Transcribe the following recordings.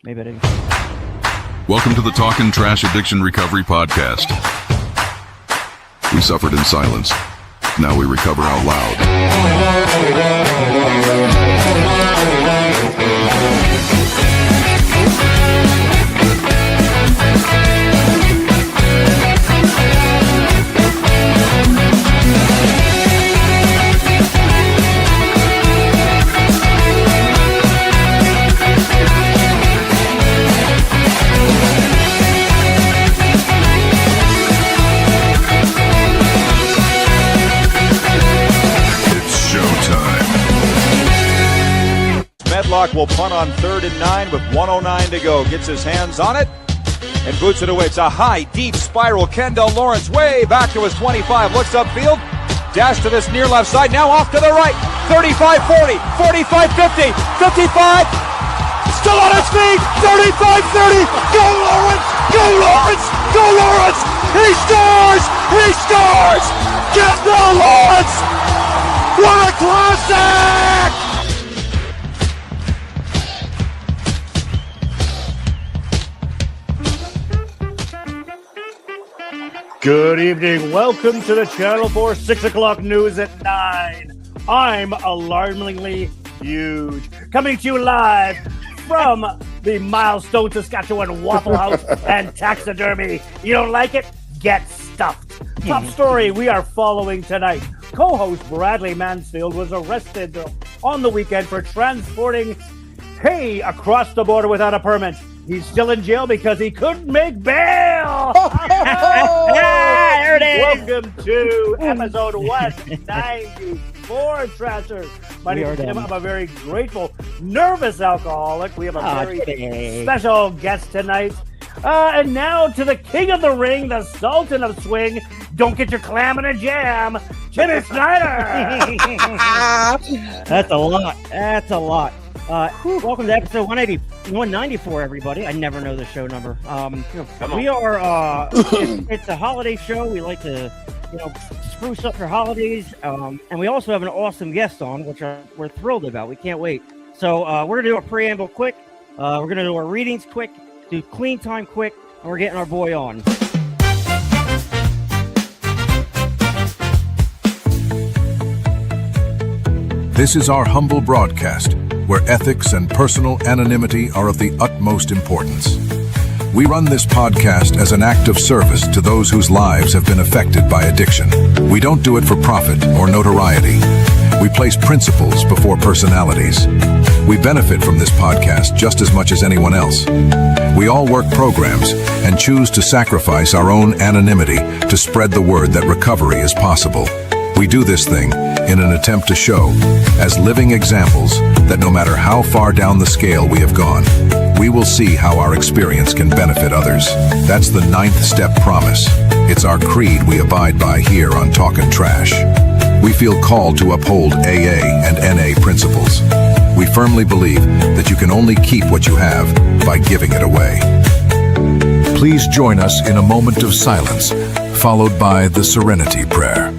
Maybe I didn't. Welcome to the Talkin Trash Addiction Recovery Podcast. We suffered in silence. Now we recover out loud. Medlock will punt on 3rd and 9 with 1:09 to go. Gets his hands on it and boots it away. It's a high, deep spiral. Kendall Lawrence way back to his 25. Looks upfield. Dash to this near left side. Now off to the right. 35-40, 45-50, 55. Still on his feet. 35-30. Go Lawrence! Go Lawrence! Go Lawrence! He scores! He scores! Kendall Lawrence! What a classic! Good evening. Welcome to the Channel 4 6 o'clock news at 9. I'm alarmingly huge. Coming to you live from the Milestone, Saskatchewan Waffle House and Taxidermy. You don't like it? Get stuffed. Top story we are following tonight. Co-host Bradley Mansfield was arrested on the weekend for transporting hay across the border without a permit. He's still in jail because he couldn't make bail. There it is. Welcome to episode 194, Trashers. My name is Tim. I'm a very grateful, nervous alcoholic. We have a very special guest tonight. And now to the king of the ring, the sultan of swing. Don't get your clam in a jam, Jimmy Snyder. That's a lot. That's a lot. Welcome to episode 194, everybody. I never know the show number. We are, it's a holiday show. We like to, spruce up for holidays. And we also have an awesome guest on, which we're thrilled about. We can't wait. So we're going to do a preamble quick. We're going to do our readings quick, do clean time quick, and we're getting our boy on. This is our humble broadcast, where ethics and personal anonymity are of the utmost importance. We run this podcast as an act of service to those whose lives have been affected by addiction. We don't do it for profit or notoriety. We place principles before personalities. We benefit from this podcast just as much as anyone else. We all work programs and choose to sacrifice our own anonymity to spread the word that recovery is possible. We do this thing in an attempt to show, as living examples, that no matter how far down the scale we have gone, we will see how our experience can benefit others. That's the 9th step promise. It's our creed we abide by here on Talkin Trash. We feel called to uphold AA and NA principles. We firmly believe that you can only keep what you have by giving it away. Please join us in a moment of silence, followed by the Serenity Prayer.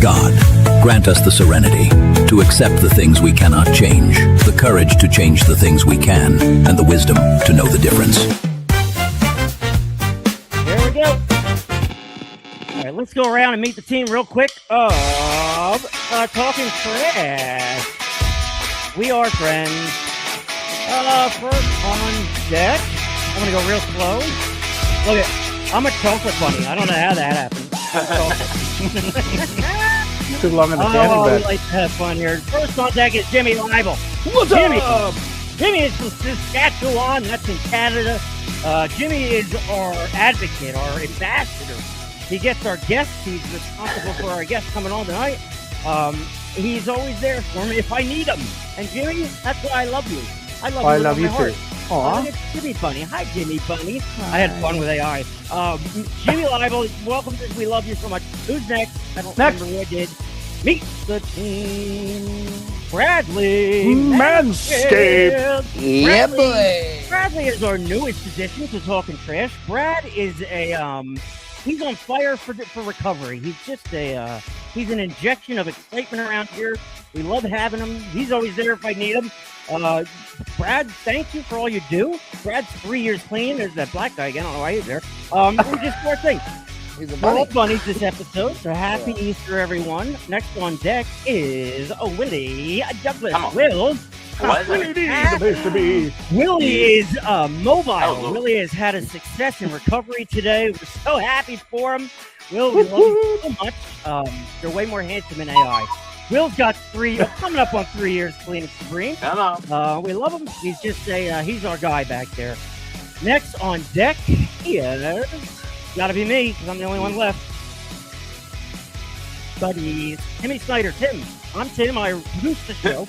God, grant us the serenity to accept the things we cannot change, the courage to change the things we can, and the wisdom to know the difference. There we go. All right, let's go around and meet the team real quick of Talkin Trash. We are friends. First on deck, I'm going to go real slow. Look at, I'm a chocolate bunny. I don't know how that happened. Too long in the candy bed. We like to have fun here. First on deck is Jimmy Leibel. What's Jimmy up? Jimmy is from Saskatchewan. That's in Canada. Jimmy is our advocate, our ambassador. He gets our guests. He's responsible for our guests coming on tonight. He's always there for me if I need him. And Jimmy, that's why I love you. I love you too. Aw. It's Jimmy Bunny. Hi, Jimmy Bunny. I had fun with AI. Jimmy Leibel, welcome to We Love You So Much. Who's next? I don't remember who I did. Meet the team. Bradley Manscaped. Yeah, boy. Bradley is our newest addition to Talkin Trash. Brad is a he's on fire for recovery. He's just a He's an injection of excitement around here. We love having him. He's always there if I need him. Brad, thank you for all you do. Brad's 3 years clean. There's that black guy again. I don't know why he's there. We just four things. He's a We're all bunny. bunnies this episode, so happy Easter, everyone. Next on deck is Willie Douglas. Will. Willie D, the place to be. Willie is mobile. Hello. Willie has had a success in recovery today. We're so happy for him. Will, we love you so much. They're way more handsome than AI. Will's got coming up on 3 years clean and green. Come on. We love him. He's just he's our guy back there. Next on deck is gotta be me because I'm the only one left. Buddies, Timmy Snyder. Tim, I'm Tim. I produce the show.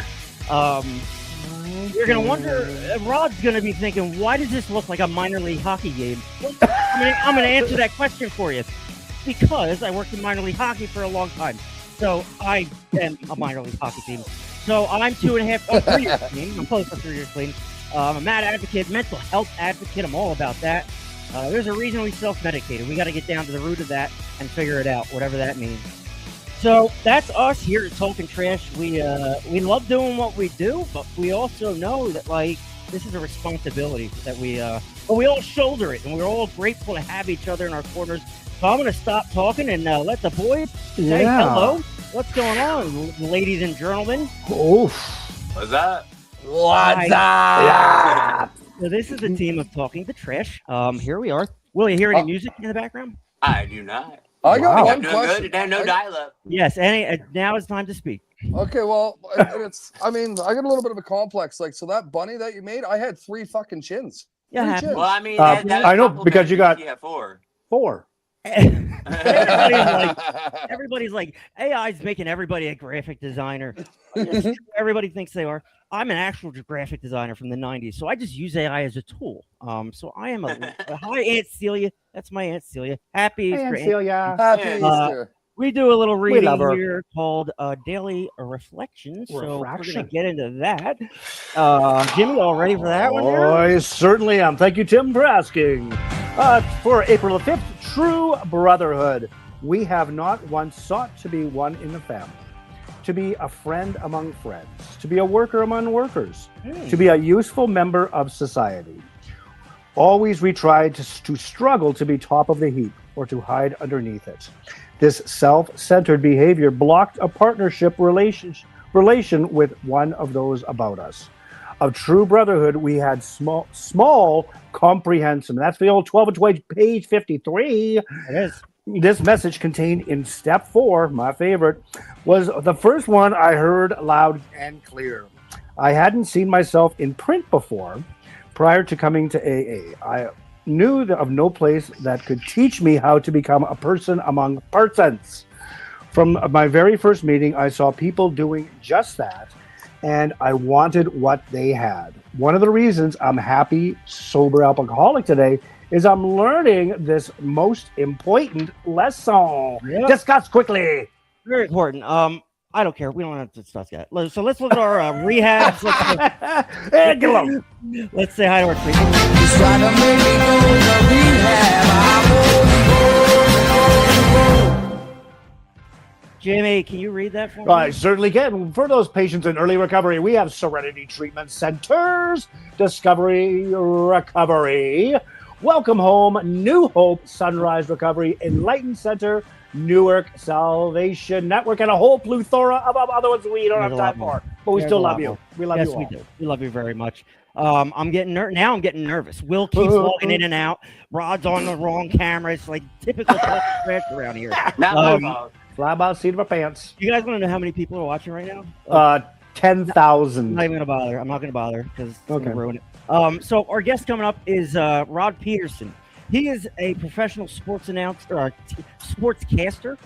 You're gonna wonder. Rod's gonna be thinking, why does this look like a minor league hockey game? I'm gonna answer that question for you. Because I worked in minor league hockey for a long time. So I am a minor league hockey team. So I'm 3 years clean. I'm close to 3 years clean. I'm a mad advocate, mental health advocate. I'm all about that. There's a reason we self-medicated. We got to get down to the root of that and figure it out, whatever that means. So that's us here at Talkin Trash. We love doing what we do, but we also know that this is a responsibility that we all shoulder it, and we're all grateful to have each other in our corners. So I'm going to stop talking and let the boys say hello. What's going on, ladies and gentlemen? Oof. What's that? What's up? So this is the team of Talking the Trash. Here we are. Will you hear any music in the background? I do not. I got I'm one doing question. good. No dial-up. Yes. Now it's time to speak. Okay, well, I got a little bit of a complex. So that bunny that you made, I had 3 fucking chins. Yeah, 3 happens. chins. Well, I mean, I know, because you got- 4. 4. Everybody's like, AI's making everybody a graphic designer. Everybody thinks they are. I'm an actual graphic designer from the 90s, so I just use AI as a tool. So I am a hi, Aunt Celia. That's my Aunt Celia. Happy Easter, Aunt. Celia. Happy Easter. We do a little reading love her. here called Daily Reflections. So we're going to Refraction. get into that. Jimmy, all ready for that one? There? I certainly am. Thank you, Tim, for asking. For April the 5th, True Brotherhood. We have not once sought to be one in the family, to be a friend among friends, to be a worker among workers, to be a useful member of society. Always we tried to struggle to be top of the heap or to hide underneath it. This self-centered behavior blocked a partnership relation with one of those about us. Of true brotherhood, we had small comprehension. That's the old 12 and 20, page 53. It is. This message contained in step 4, my favorite, was the first one I heard loud and clear. I hadn't seen myself in print before. Prior to coming to AA, I knew of no place that could teach me how to become a person among persons. From my very first meeting, I saw people doing just that, and I wanted what they had. One of the reasons I'm happy, sober alcoholic today is I'm learning this most important lesson. Yep. Discuss quickly. Very important. I don't care. We don't have to discuss that. So let's look at our rehabs. Hey, get along. Let's say hi to our people. He's trying to make me go to rehab. Jimmy, can you read that for me? I certainly can. For those patients in early recovery, we have Serenity Treatment Centers, Discovery Recovery, Welcome Home, New Hope, Sunrise Recovery, Enlightened Center, Newark Salvation Network, and a whole plethora of other ones we don't have time for. But we There's still a lot love you. more. We love Yes, you all. we do. We love you very much. I'm getting nervous. Will keeps logging in and out. Rod's on the wrong camera. It's like typical trash around here. Fly by the seat of our pants. You guys want to know how many people are watching right now? 10,000. I'm not even gonna bother. I'm not gonna bother because it's gonna ruin it. So our guest coming up is Rod Pedersen. He is a professional sports announcer, sportscaster.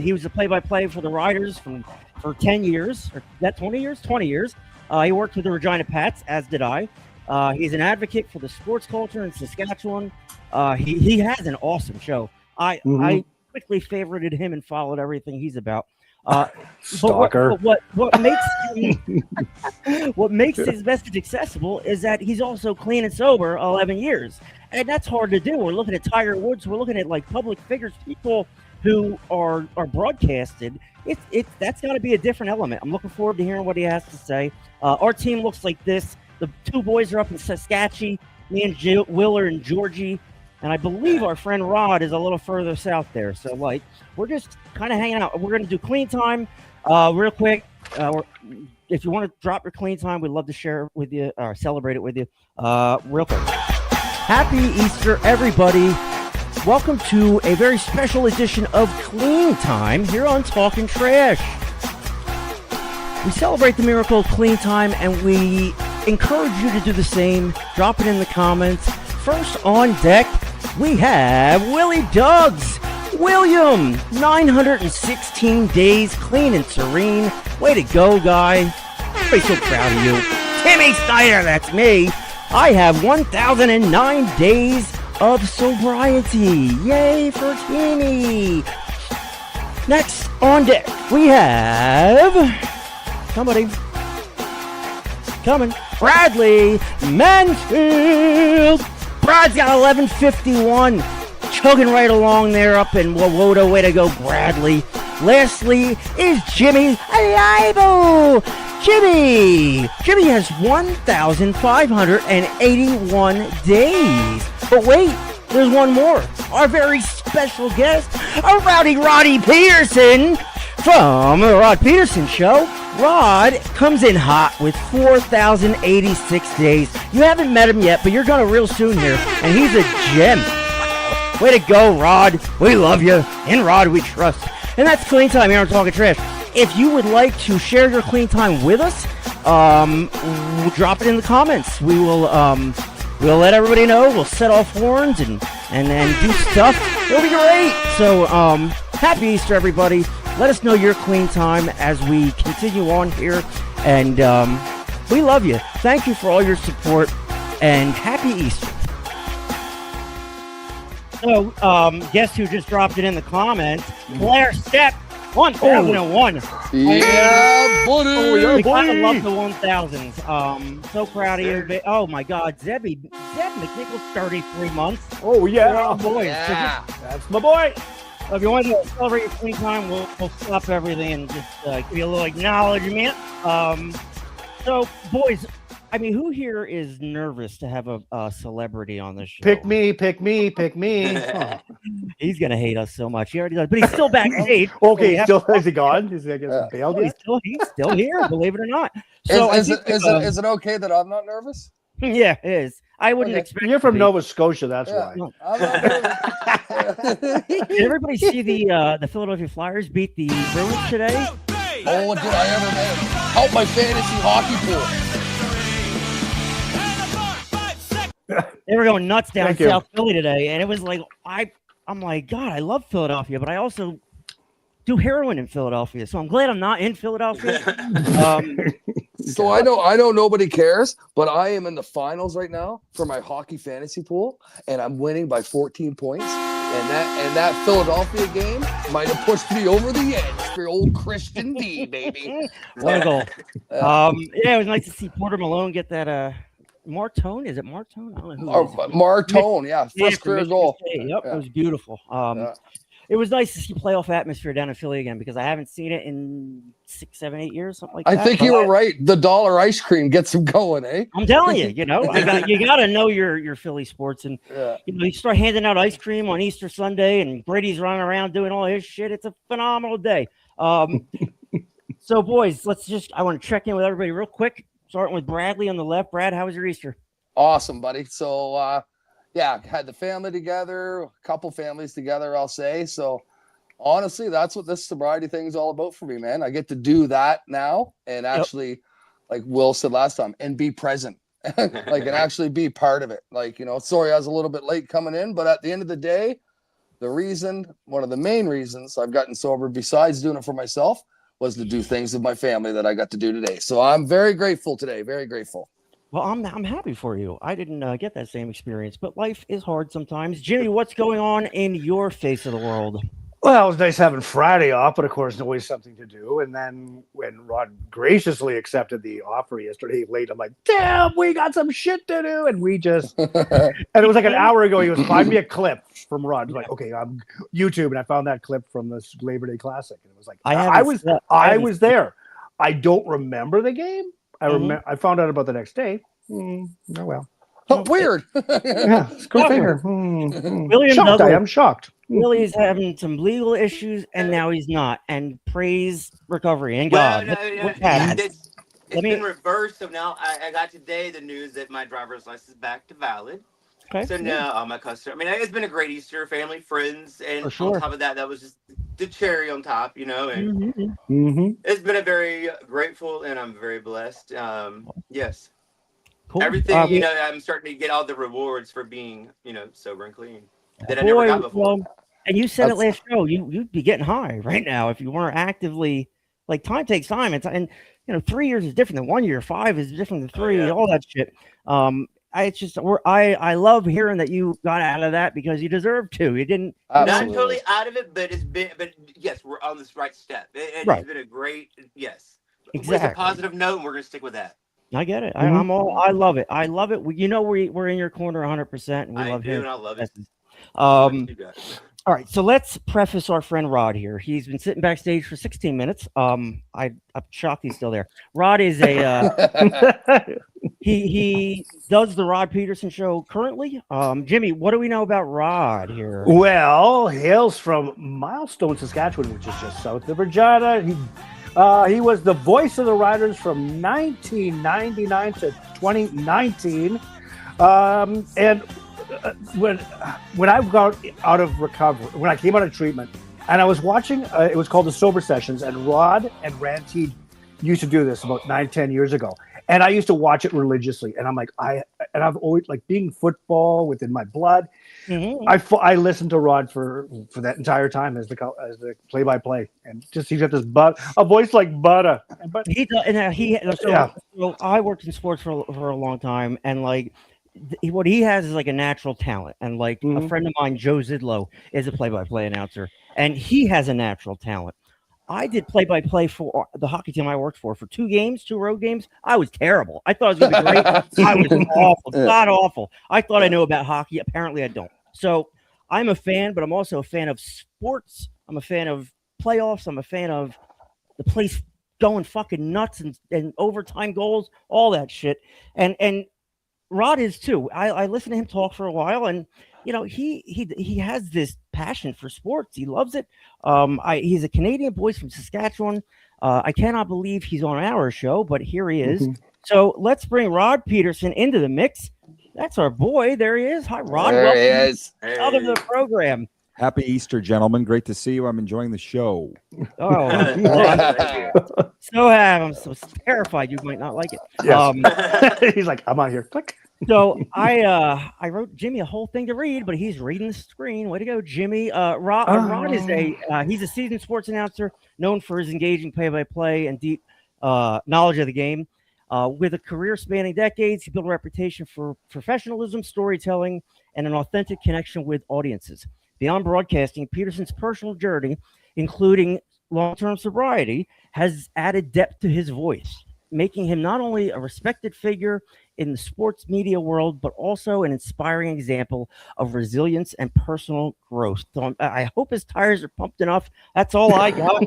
He was a play-by-play for the Riders for 10 years. Or that 20 years? 20 years. He worked with the Regina Pats, as did I. He's an advocate for the sports culture in Saskatchewan. He has an awesome show. I quickly favorited him and followed everything he's about. Stalker. What makes his message accessible is that he's also clean and sober 11 years, and that's hard to do. We're looking at Tiger Woods. We're looking at like public figures, people who are broadcasted, that's got to be a different element. I'm looking forward to hearing what he has to say. Our team looks like this. The two boys are up in Saskatchewan, me and Willer and Georgie, and I believe our friend Rod is a little further south there. So, like, we're just kind of hanging out. We're going to do clean time real quick. If you want to drop your clean time, we'd love to share with you or celebrate it with you real quick. Happy Easter, everybody. Welcome to a very special edition of Clean Time here on Talkin' Trash. We celebrate the miracle of clean time, and we encourage you to do the same. Drop it in the comments. First on deck, we have Willie Duggs. William, 916 days clean and serene. Way to go, guy. I'm so proud of you. Timmy Snyder, that's me. I have 1,009 days of sobriety. Yay for Timmy. Next on deck, we have somebody coming. Bradley Mansfield. Brad's got 1151. Chugging right along there up in Wawota. Way to go, Bradley. Lastly is Jimmy Alibo. Jimmy has 1,581 days. But wait, there's one more. Our very special guest, a Roddy Pedersen from the Rod Pedersen Show. Rod comes in hot with 4,086 days. You haven't met him yet, but you're going to real soon here. And he's a gem. Way to go, Rod. We love you. In Rod, we trust. And that's Clean Time here on Talkin' Trash. If you would like to share your clean time with us, we'll drop it in the comments. We will we'll let everybody know. We'll set off horns and do stuff. It'll be great. So happy Easter, everybody. Let us know your clean time as we continue on here. And we love you. Thank you for all your support. And happy Easter. So, guess who just dropped it in the comments? Blair Stepp, 1,001. Yeah, buddy. We kind of love the 1,000s. So proud of you. Oh, my God. Zeb McNichol's 33 months. Oh, yeah. Oh, boy. Yeah. That's my boy. So if you want to celebrate your clean time, we'll stop everything and just give you a little acknowledgement. So, boys, I mean, who here is nervous to have a celebrity on this show? Pick me. Oh. He's gonna hate us so much. He already does, but he's still backstage. Okay, is he gone? Is he bailed? He's still here, believe it or not. So is it okay that I'm not nervous? Yeah, it is. I wouldn't expect. You're from Nova Scotia, that's why. I'm not nervous. Did everybody see the Philadelphia Flyers beat the Bruins today? Oh, did I ever, man? Help my fantasy hockey pool. They were going nuts down Thank in you. South Philly today, and it was like I'm like, God, I love Philadelphia, but I also do heroin in Philadelphia, so I'm glad I'm not in Philadelphia. So I know nobody cares, but I am in the finals right now for my hockey fantasy pool, and I'm winning by 14 points. And that Philadelphia game might have pushed me over the edge for old Christian D, baby. What a goal! Yeah, it was nice to see Porter Malone get that. Martone? Is it Martone? I don't know who it is. Martone, yeah. First career goal. Yep, Yeah. It was beautiful. It was nice to see playoff atmosphere down in Philly again because I haven't seen it in 6, 7, 8 years, something like that. I think you were right. The dollar ice cream gets them going, eh? I'm telling you, you got to know your Philly sports, and you start handing out ice cream on Easter Sunday, and Brady's running around doing all his shit. It's a phenomenal day. So, boys, I want to check in with everybody real quick. Starting with Bradley on the left. Brad, how was your Easter? Awesome, buddy. So, had the family together, a couple families together, I'll say. So, honestly, that's what this sobriety thing is all about for me, man. I get to do that now and actually, like Will said last time, and be present, and actually be part of it. Sorry, I was a little bit late coming in, but at the end of the day, one of the main reasons I've gotten sober, besides doing it for myself, was to do things with my family that I got to do today. So I'm very grateful today. Very grateful. Well, I'm happy for you. I didn't get that same experience, but life is hard sometimes. Jimmy, what's going on in your face of the world? Well, it was nice having Friday off, but of course, always something to do. And then when Rod graciously accepted the offer yesterday late, I'm like, damn, we got some shit to do. And we just, and it was like an hour ago, he was, find me a clip from Rod. I was like, okay, I'm YouTube. And I found that clip from this Labor Day Classic. And it was like, I was there. I don't remember the game. I found out about the next day. Oh, well. Oh, weird. Yeah, go figure. William Shocked, Douglas. I am shocked. Willie's having some legal issues, and now he's not. And praise recovery and God. It's been reversed. So now I got today the news that my driver's license is back to valid. Okay. So now all my customers. I mean, it's been a great Easter, family, friends, and For sure. on top of that, that was just the cherry on top, And it's been a very grateful, and I'm very blessed. Yes. Cool. Everything, I'm starting to get all the rewards for being, sober and clean that I never got before. And you said it last show. You'd be getting high right now if you weren't actively. Like, time takes time. And 3 years is different than 1 year. 5 is different than 3. All that shit. I love hearing that you got out of that because you deserve to. You didn't. Not totally out of it, but yes, we're on this right step. It's been a great yes. Exactly. It's a positive note, and we're going to stick with that. I get it. I love it. I love it. We're in your corner 100%. And we love him. And I love it. All right, so let's preface our friend Rod here. He's been sitting backstage for 16 minutes. I'm shocked he's still there. Rod is he does the Rod Pedersen Show currently. Jimmy, what do we know about Rod here? Well, hails from Milestone, Saskatchewan, which is just south of Regina. He was the voice of the Riders from 1999 to 2019, and when I got out of recovery, when I came out of treatment, and I was watching, it was called the Sober Sessions, and Rod and Ranty used to do this about 9-10 years ago, and I used to watch it religiously. And I'm like, I've always, like, being football within my blood. I listened to Rod for that entire time as the play-by-play, and just he's got this a voice like butter. But so I worked in sports for a long time, and like. What he has is like a natural talent, and like a friend of mine, Joe Zidlow, is a play-by-play announcer, and he has a natural talent. I did play-by-play for the hockey team I worked for 2 road games. I was terrible. I thought it was going to be great. I was awful, god awful. I thought I knew about hockey. Apparently, I don't. So I'm a fan, but I'm also a fan of sports. I'm a fan of playoffs. I'm a fan of the place going fucking nuts and overtime goals, all that shit, and Rod is too. I listened to him talk for a while, and he has this passion for sports. He loves it. He's a Canadian boy from Saskatchewan. I cannot believe he's on our show, but here he is. So let's bring Rod Pedersen into the mix. That's our boy. There he is. Hi, Rod. There he is. Welcome to the program. Happy Easter, gentlemen. Great to see you. I'm enjoying the show. Oh, I'm so terrified you might not like it. Yes. He's like, I'm on here. Click. So I wrote Jimmy a whole thing to read, but he's reading the screen. Way to go, Jimmy. Rod is he's a seasoned sports announcer known for his engaging play-by-play and deep knowledge of the game. With a career spanning decades, he built a reputation for professionalism, storytelling, and an authentic connection with audiences. Beyond broadcasting, Pedersen's personal journey, including long-term sobriety, has added depth to his voice, making him not only a respected figure in the sports media world, but also an inspiring example of resilience and personal growth. So I hope his tires are pumped enough. That's all I got.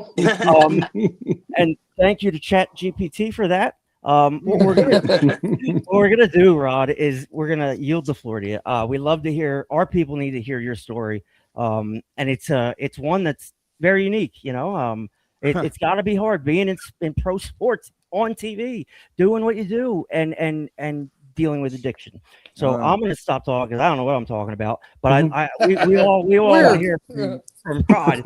And thank you to ChatGPT for that. What we're gonna do, Rod, is we're gonna yield the floor to you. We love to hear. Our people need to hear your story, and it's one that's very unique. It's got to be hard being in pro sports on TV, doing what you do, and dealing with addiction. So I'm going to stop talking because I don't know what I'm talking about. But we all want to hear from Rod.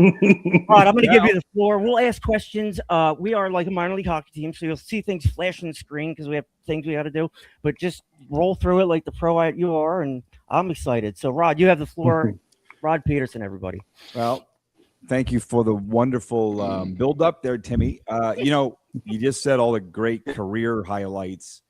Rod, I'm going to give you the floor. We'll ask questions. We are like a minor league hockey team, so you'll see things flash on the screen because we have things we got to do. But just roll through it like the pro you are, and I'm excited. So, Rod, you have the floor. Rod Pedersen, everybody. Well, thank you for the wonderful build up there, Timmy. You just said all the great career highlights.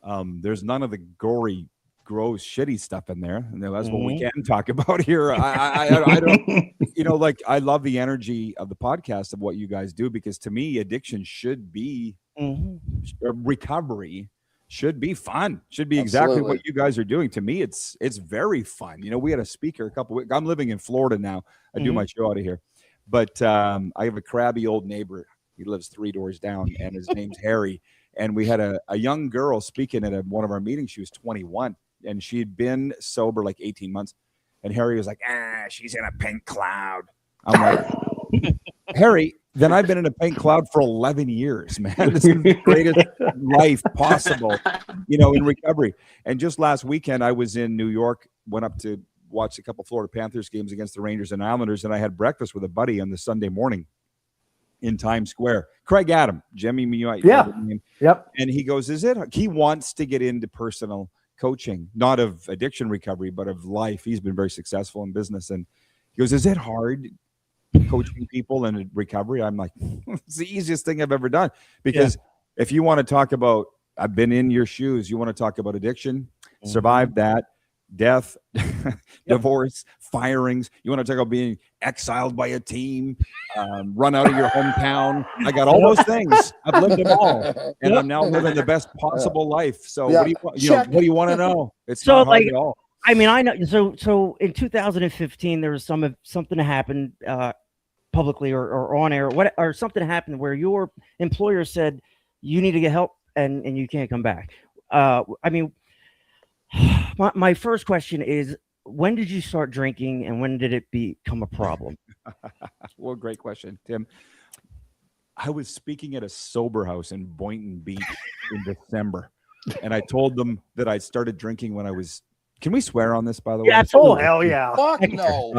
There's none of the gory gross, shitty stuff in there, and that's what we can talk about here. I don't, like I love the energy of the podcast of what you guys do, because to me, addiction should be recovery. Should be fun. Should be exactly what you guys are doing. To me, it's very fun. We had a speaker a couple weeks. I'm living in Florida now. I do my show out of here, but I have a crabby old neighbor. He lives 3 doors down, and his name's Harry. And we had a young girl speaking at one of our meetings. She was 21, and she'd been sober like 18 months. And Harry was like, she's in a pink cloud. I'm like, Harry, then I've been in a pink cloud for 11 years, man. This is the greatest life possible, in recovery. And just last weekend, I was in New York, went up to watch a couple Florida Panthers games against the Rangers and Islanders, and I had breakfast with a buddy on the Sunday morning in Times Square. Craig Adam, Jimmy, Yep. And he goes, he wants to get into personal coaching, not of addiction recovery, but of life. He's been very successful in business. And he goes, is it hard coaching people in recovery? I'm like, it's the easiest thing I've ever done. Because if you want to talk about, I've been in your shoes, you want to talk about addiction, survive that, death, divorce, firings. You want to talk about being exiled by a team, run out of your hometown. I got all those things. I've lived them all, and I'm now living the best possible life. So what do what do you want to know? It's so not hard at all. I mean, I know. So in 2015, there was something happened publicly or on air, or something happened where your employer said you need to get help and you can't come back. I mean. My first question is, when did you start drinking and when did it become a problem? Well, great question, Tim. I was speaking at a sober house in Boynton Beach in December, and I told them that I started drinking when I was. Can we swear on this, by the way? Yeah, oh, hell yeah. Fuck no.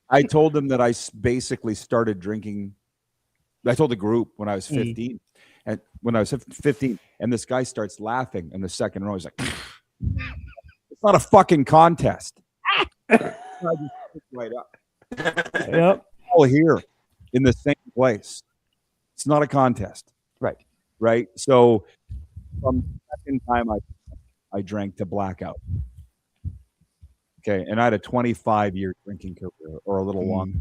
I told them that I basically started drinking. I told the group when I was 15. And when I was 15, and this guy starts laughing in the second row, he's like, it's not a fucking contest. I just picked right up. Yep. All here in the same place. It's not a contest. Right. So from the second time I drank to blackout. Okay. And I had a 25-year drinking career, or a little longer.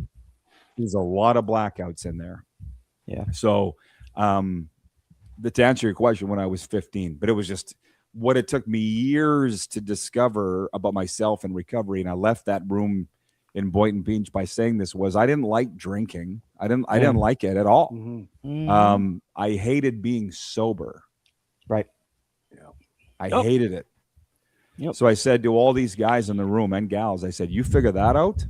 There's a lot of blackouts in there. Yeah. So, to answer your question, when I was 15, but it was just what it took me years to discover about myself and recovery. And I left that room in Boynton Beach by saying this was, I didn't like drinking. I didn't like it at all. I hated being sober. Right. I hated it. Yep. So I said to all these guys in the room and gals, I said, you figure that out.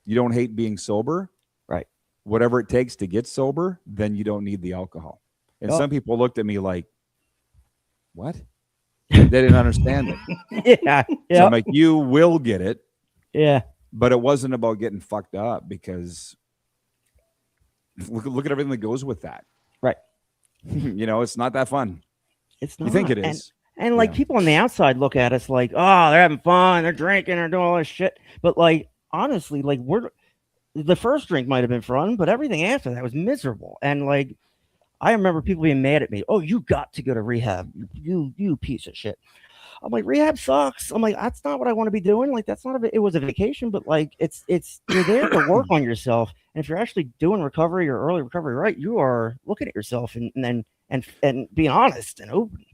You don't hate being sober. Right. Whatever it takes to get sober, then you don't need the alcohol. And some people looked at me like, what? They didn't understand it. Yeah. So I'm like, you will get it. Yeah. But it wasn't about getting fucked up, because look at everything that goes with that. Right. It's not that fun. It's not. You think it is. And like people on the outside look at us like, oh, they're having fun, they're drinking, they're doing all this shit. But like, honestly, like the first drink might have been fun, but everything after that was miserable. And like, I remember people being mad at me. Oh, you got to go to rehab. You piece of shit. I'm like, rehab sucks. I'm like, that's not what I want to be doing. Like, that's not it was a vacation, but like, it's you're there to work on yourself. And if you're actually doing recovery or early recovery right, you are looking at yourself and being honest and open.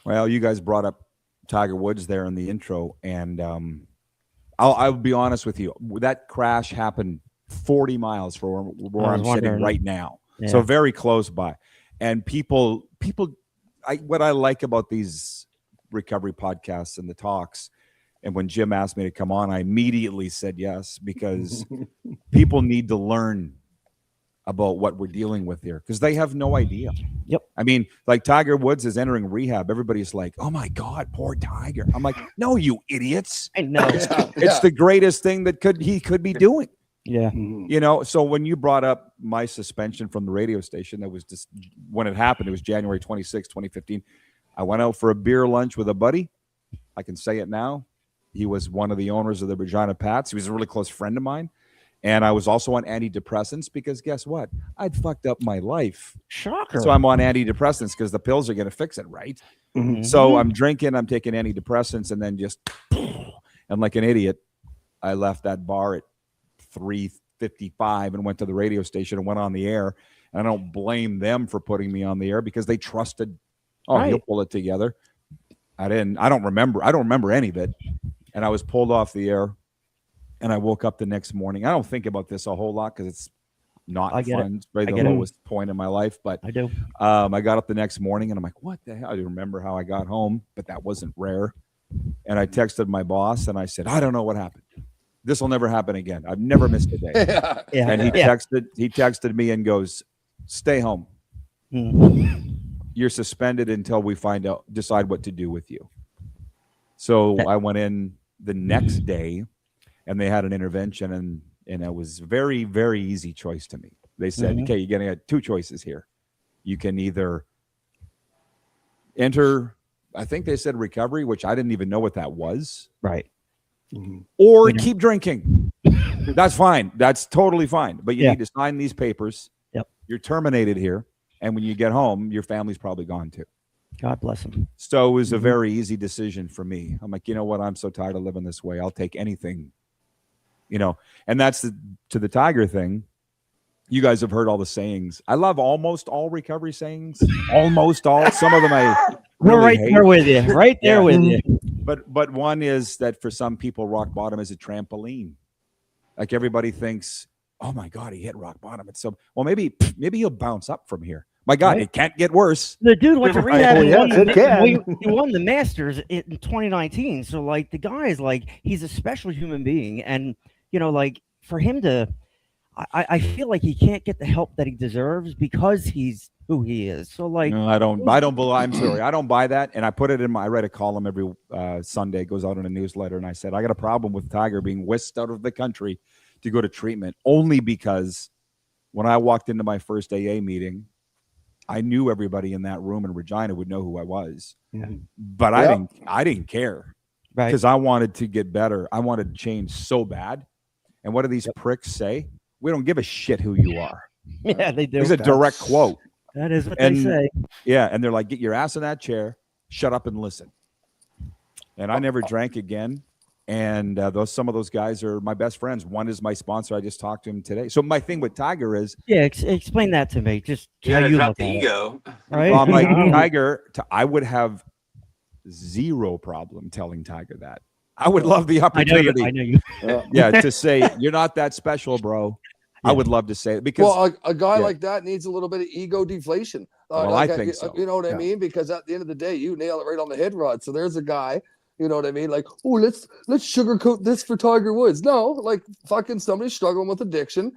Well, you guys brought up Tiger Woods there in the intro, and I'll be honest with you. That crash happened 40 miles from where I'm sitting right now. Yeah. So very close by. And people, what I like about these recovery podcasts and the talks, and when Jim asked me to come on, I immediately said yes, because people need to learn about what we're dealing with here, because they have no idea. Yep. I mean, like Tiger Woods is entering rehab. Everybody's like, oh my God, poor Tiger. I'm like, no, you idiots. I know. It's the greatest thing that he could be doing. Yeah. So when you brought up my suspension from the radio station, that was just when it happened. It was January 26, 2015. I went out for a beer lunch with a buddy. I can say it now. He was one of the owners of the Regina Pats. He was a really close friend of mine. And I was also on antidepressants because guess what? I'd fucked up my life. Shocker. So I'm on antidepressants because the pills are going to fix it, right? Mhm. So I'm drinking, I'm taking antidepressants, and then just, and like an idiot, I left that bar at 3:55 and went to the radio station and went on the air. And I don't blame them for putting me on the air because they trusted, he'll pull it together. I don't remember any of it. And I was pulled off the air. And I woke up the next morning. I don't think about this a whole lot because it's not fun. It's probably the lowest point in my life. But I do. I got up the next morning and I'm like, what the hell? I don't remember how I got home, but that wasn't rare. And I texted my boss and I said, I don't know what happened. This will never happen again. I've never missed a day. And he texted me and goes, stay home. You're suspended until we decide what to do with you. So I went in the next day. And they had an intervention, and it was very, very easy choice to me. They said, okay, you're going to get two choices here. You can either enter, I think they said recovery, which I didn't even know what that was. Right. Or keep drinking. That's fine. That's totally fine. But you need to sign these papers. Yep. You're terminated here. And when you get home, your family's probably gone too. God bless him. So it was a very easy decision for me. I'm like, you know what? I'm so tired of living this way. I'll take anything. And that's to the Tiger thing. You guys have heard all the sayings. I love almost all recovery sayings. Almost all. Some of them I we're right there with you. Right there with you. But one is that for some people, rock bottom is a trampoline. Like everybody thinks, oh my God, he hit rock bottom. It's so maybe he'll bounce up from here. My God, it can't get worse. The dude went to rehab. He won the Masters in 2019. So like the guy is like he's a special human being, and like for him to, I feel like he can't get the help that he deserves because he's who he is. So like, no, I'm sorry, I don't buy that. And I put it in I write a column every Sunday, goes out in a newsletter, and I said I got a problem with Tiger being whisked out of the country to go to treatment only because when I walked into my first AA meeting, I knew everybody in that room in Regina would know who I was, but I didn't care because I wanted to get better. I wanted to change so bad. And what do these pricks say? We don't give a shit who you are. Yeah, they do. It's a direct quote. That is what they say. Yeah, and they're like, get your ass in that chair, shut up and listen. And I never drank again. And some of those guys are my best friends. One is my sponsor. I just talked to him today. So my thing with Tiger is, explain that to me. Just how you drop look the at ego. It, right? I'm like Tiger. I would have zero problem telling Tiger that. I would love the opportunity. I know you. To say you're not that special, bro. I would love to say it because a guy like that needs a little bit of ego deflation. I think so. You know what I mean? Because at the end of the day, you nail it right on the head, Rod. So there's a guy. You know what I mean? Like, oh, let's sugarcoat this for Tiger Woods. No, like fucking somebody struggling with addiction.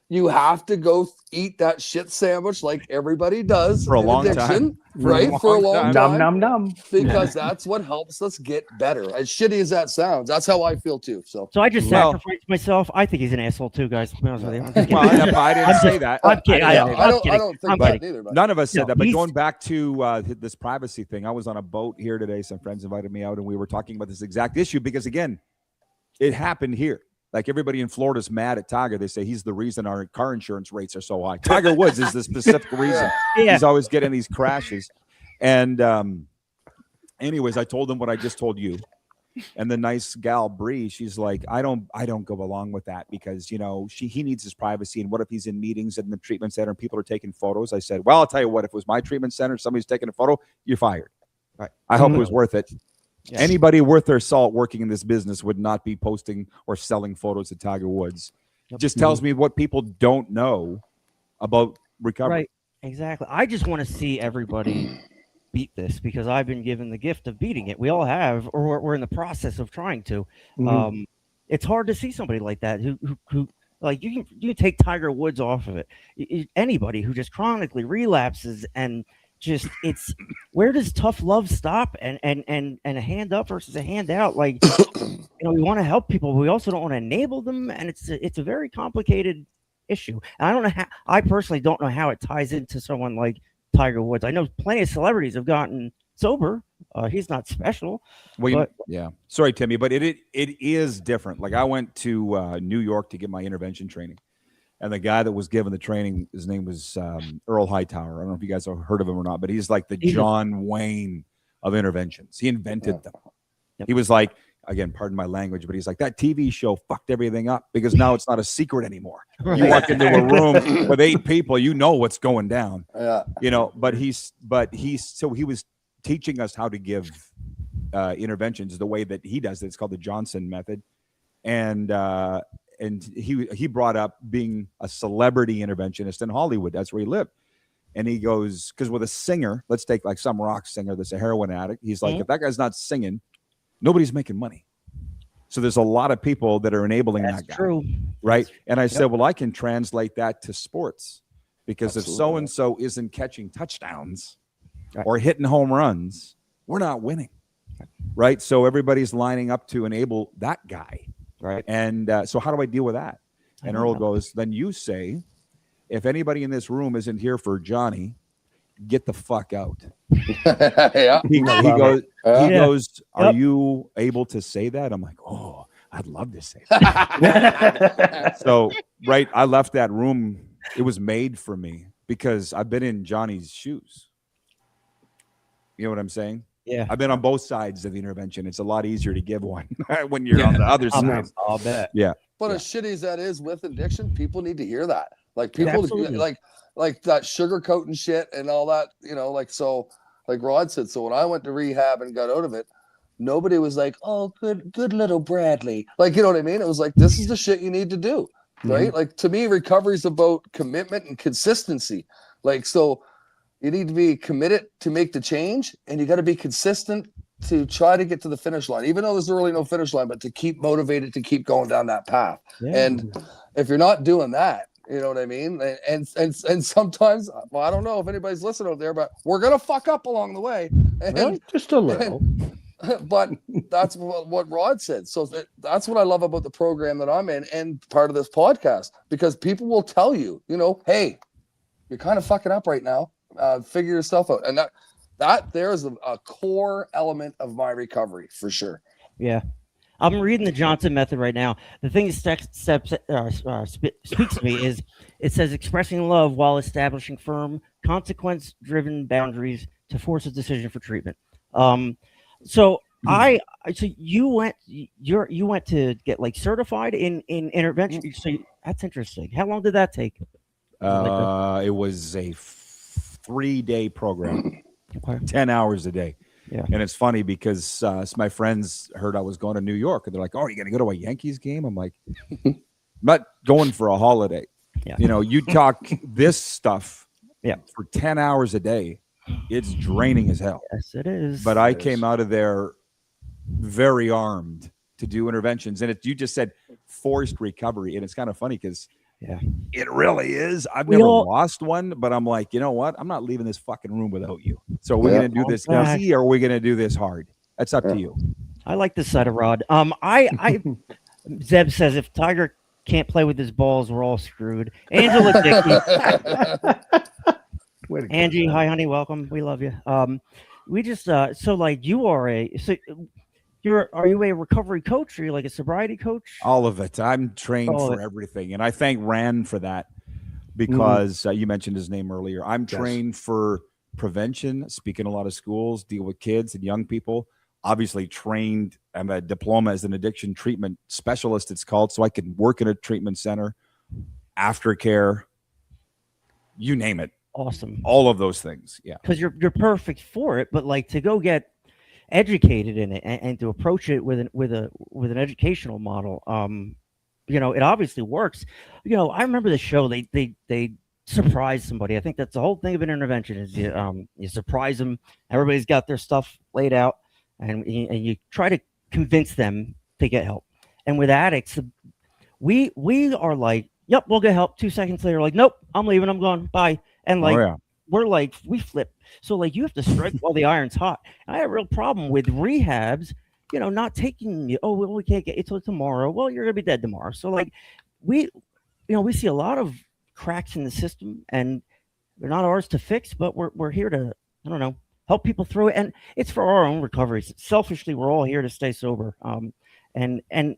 You have to go eat that shit sandwich like everybody does for a long time, right? For a long time, Nom. Because that's what helps us get better. As shitty as that sounds, that's how I feel too. So I just sacrificed myself. I think he's an asshole too, guys. To be honest with you. I didn't say that. I'm kidding. I don't think that either. None of us said that. But going back to this privacy thing, I was on a boat here today. Some friends invited me out, and we were talking about this exact issue because, again, it happened here. Like everybody in Florida is mad at Tiger. They say he's the reason our car insurance rates are so high. Tiger Woods is the specific reason. He's always getting these crashes. And anyways, I told him what I just told you. And the nice gal Bree, she's like, I don't go along with that because he needs his privacy. And what if he's in meetings in the treatment center and people are taking photos? I said, well, I'll tell you what, if it was my treatment center, somebody's taking a photo, you're fired. Right. I hope it was worth it. Yes. Anybody worth their salt working in this business would not be posting or selling photos of Tiger Woods. It just tells me what people don't know about recovery. Right, exactly. I just want to see everybody beat this because I've been given the gift of beating it. We all have, or we're in the process of trying to. It's hard to see somebody like that who like you can take Tiger Woods off of it. Anybody who just chronically relapses and just where does tough love stop and a hand up versus a hand out? Like we want to help people, but we also don't want to enable them, and it's a very complicated issue. And I personally don't know how it ties into someone like Tiger Woods. I know plenty of celebrities have gotten sober. He's not special. Well, but, yeah. Sorry, Timmy, but it is different. Like I went to New York to get my intervention training, and the guy that was giving the training, his name was Earl Hightower. I don't know if you guys have heard of him or not, but he's like the John Wayne of interventions. He invented them. Yep. He was like, again, pardon my language, but he's like, that TV show fucked everything up because now it's not a secret anymore. You walk into a room with 8 people, you know what's going down. Yeah. You know, but he was teaching us how to give interventions the way that he does it. It's called the Johnson method. And he brought up being a celebrity interventionist in Hollywood. That's where he lived. And he goes, because with a singer, let's take like some rock singer that's a heroin addict. He's like, if that guy's not singing, nobody's making money. So there's a lot of people that are enabling that guy. True. Right. And I said, well, I can translate that to sports, because if so-and-so isn't catching touchdowns or hitting home runs, we're not winning. Right. So everybody's lining up to enable that guy. Right. And so how do I deal with that? And Earl goes, then you say, if anybody in this room isn't here for Johnny, get the fuck out. Yeah. He goes, are you able to say that? I'm like, oh, I'd love to say that. So, right, I left that room. It was made for me because I've been in Johnny's shoes. You know what I'm saying? Yeah. I've been on both sides of the intervention. It's a lot easier to give one when you're on the other side. I'll bet. Yeah. But as shitty as that is with addiction, people need to hear that. Like people like that sugarcoating shit and all that, you know, like, so like Rod said, so when I went to rehab and got out of it, nobody was like, oh, good little Bradley. Like, you know what I mean? It was like, this is the shit you need to do. Right. Mm-hmm. Like, to me, recovery is about commitment and consistency. Like, so you need to be committed to make the change, and you got to be consistent to try to get to the finish line, even though there's really no finish line, but to keep motivated to keep going down that path. Yeah. And if you're not doing that, you know what I mean? And sometimes, well, I don't know if anybody's listening out there, but we're going to fuck up along the way. And, well, just a little. But that's what Rod said. So that's what I love about the program that I'm in and part of this podcast, because people will tell you, you know, hey, you're kind of fucking up right now. Figure yourself out. And that there is a core element of my recovery for sure. Yeah. I'm reading the Johnson method right now. The thing that speaks to me is it says expressing love while establishing firm, consequence-driven boundaries to force a decision for treatment. So you went to get like certified in intervention. So that's interesting. How long did that take? It was a 3-day program, 10 hours a day. Yeah. And it's funny because my friends heard I was going to New York, and they're like, oh, are you going to go to a Yankees game? I'm like, I'm not going for a holiday. Yeah. You know, you talk this stuff for 10 hours a day. It's draining as hell. Yes, it is. But I came out of there very armed to do interventions. And you just said forced recovery. And it's kind of funny because it really is. I've never lost one, but I'm like, you know what? I'm not leaving this fucking room without you. So we're going to do this easy, or are we going to do this hard? That's up to you. I like this side of Rod. Zeb says if Tiger can't play with his balls, we're all screwed. Angela Dickey. Angie, hi honey, welcome. We love you. We just so like you are are you a recovery coach, or are you like a sobriety coach? All of it. I'm trained for everything, and I thank Rand for that, because you mentioned his name earlier. I'm trained for prevention, speak in a lot of schools, deal with kids and young people. Obviously trained. I'm a diploma as an addiction treatment specialist, it's called, so I can work in a treatment center, aftercare, you name it. Awesome. All of those things. Yeah. Because you're perfect for it, but like to go get educated in it and to approach it with an educational model, you know, it obviously works. You know, I remember the show they surprise somebody. I think that's the whole thing of an intervention is you surprise them. Everybody's got their stuff laid out, and you try to convince them to get help. And with addicts, we are like, yep, we'll get help. 2 seconds later, like, nope, I'm leaving, I'm gone, bye. And like we're like, we flip. So like you have to strike while the iron's hot. I have a real problem with rehabs, you know, not taking you. Oh, well, we can't get it till tomorrow. Well, you're gonna be dead tomorrow. So like we see a lot of cracks in the system, and they're not ours to fix, but we're here to, I don't know, help people through it, and it's for our own recovery. Selfishly, we're all here to stay sober. And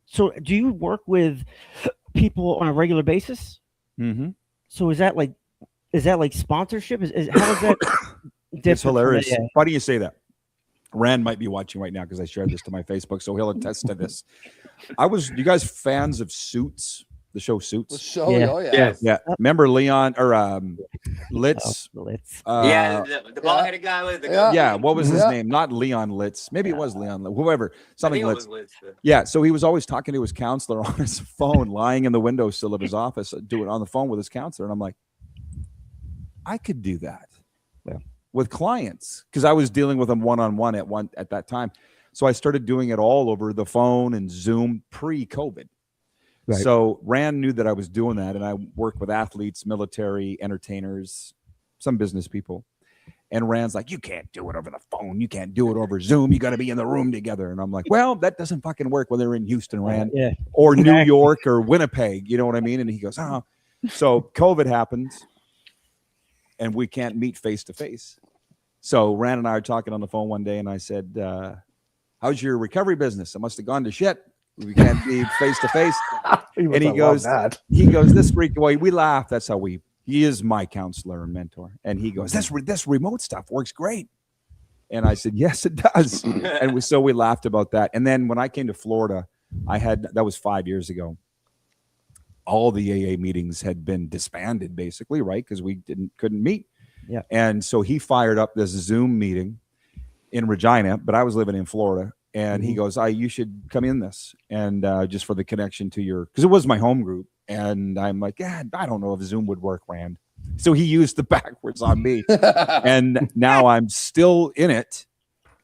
so, do you work with people on a regular basis? Mm-hmm. So is that like sponsorship? Is how does that? It's hilarious. Why do you say that? Rand might be watching right now because I shared this to my Facebook, so he'll attest to this. You guys fans of Suits? The show Suits. The show, oh yeah. Yeah. Remember Leon or Litz? Litz. The bald-headed guy with the yeah. What was his name? Not Leon Litz. Maybe it was Leon. Whoever. Something Litz. Yeah. So he was always talking to his counselor on his phone, lying in the windowsill of his office, doing it on the phone with his counselor, and I'm like, I could do that. Yeah. With clients because I was dealing with them one-on-one at that time. So I started doing it all over the phone and Zoom pre-COVID. Right. So Rand knew that I was doing that, and I worked with athletes, military, entertainers, some business people. And Rand's like, you can't do it over the phone. You can't do it over Zoom. You got to be in the room together. And I'm like, well, that doesn't fucking work when they're in Houston, Rand, or New York or Winnipeg. You know what I mean? And he goes, oh. So COVID happens, and we can't meet face to face. So Rand and I are talking on the phone one day, and I said, how's your recovery business? It must have gone to shit. We can't be face to face. And he goes, this freak away. We laugh. That's how he is my counselor and mentor. And he goes, this remote stuff works great. And I said, yes, it does. And so we laughed about that. And then when I came to Florida, that was 5 years ago. All the AA meetings had been disbanded basically, right? Because we couldn't meet. Yeah. And so he fired up this Zoom meeting in Regina, but I was living in Florida. And he goes, you should come in this. And just for the connection to because it was my home group. And I'm like, I don't know if Zoom would work, Rand. So he used the backwards on me. And now I'm still in it.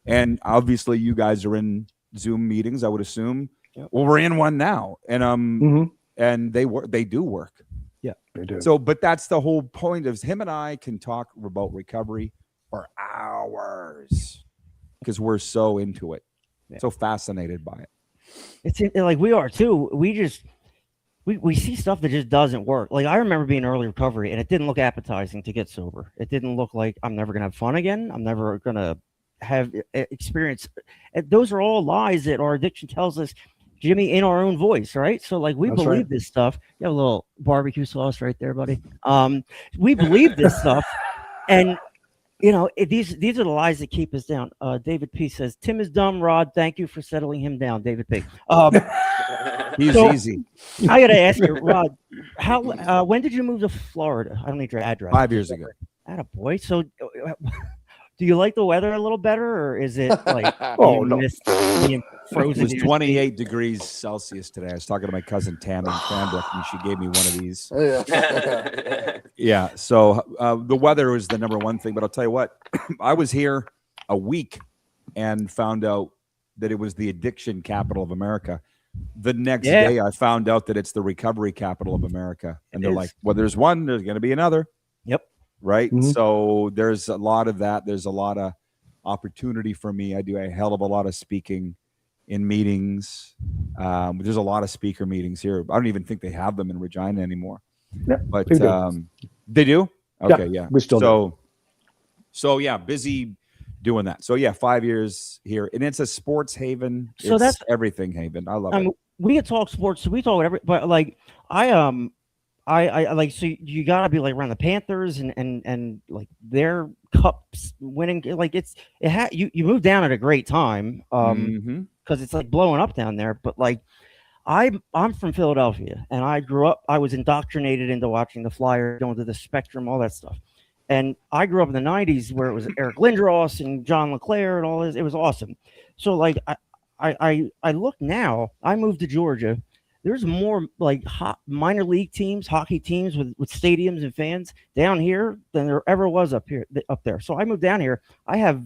And obviously you guys are in Zoom meetings, I would assume. Yep. Well, we're in one now. And and they do work. Yeah, they do. So, but that's the whole point of him and I can talk about recovery for hours because we're so into it. So fascinated by it. It's like we are too. We see stuff that just doesn't work. Like I remember being early recovery, and it didn't look appetizing to get sober. It didn't look like I'm never gonna have fun again. I'm never gonna have experience. Those are all lies that our addiction tells us, Jimmy, in our own voice, right? So like we believe this stuff. You have a little barbecue sauce right there, buddy. We believe this stuff, and. You know, these are the lies that keep us down. David P says, Tim is dumb, Rod. Thank you for settling him down, David P. He's easy. I got to ask you, Rod, when did you move to Florida? I don't need your address. 5 years ago. Attaboy. So do you like the weather a little better, or is it like being frozen? It was 28 degrees Celsius today. I was talking to my cousin Tam in Cranbrook, and she gave me one of these. Yeah. So the weather was the number one thing, but I'll tell you what, I was here a week and found out that it was the addiction capital of America. The next day, I found out that it's the recovery capital of America, and they're like, "Well, there's one. There's going to be another." Yep. Right. So there's a lot of that. There's a lot of opportunity for me. I do a hell of a lot of speaking in meetings. There's a lot of speaker meetings here. I don't even think they have them in Regina anymore. Yeah, but they do. Okay. Yeah. We still do. So yeah, busy doing that. So yeah, 5 years here, and it's a sports haven. So it's that's everything haven. I love it. We can talk sports. So we talk whatever, but like I like, so you gotta be like around the Panthers and like their cups winning. Like you moved down at a great time. Because it's like blowing up down there. But like I'm from Philadelphia, and I was indoctrinated into watching the Flyers, going to the Spectrum, all that stuff. And I grew up in the 90s where it was Eric Lindros and John LeClaire and all this. It was awesome. So like I look now, I moved to Georgia. There's more like minor league teams, hockey teams with stadiums and fans down here than there ever was up there. So I moved down here. I have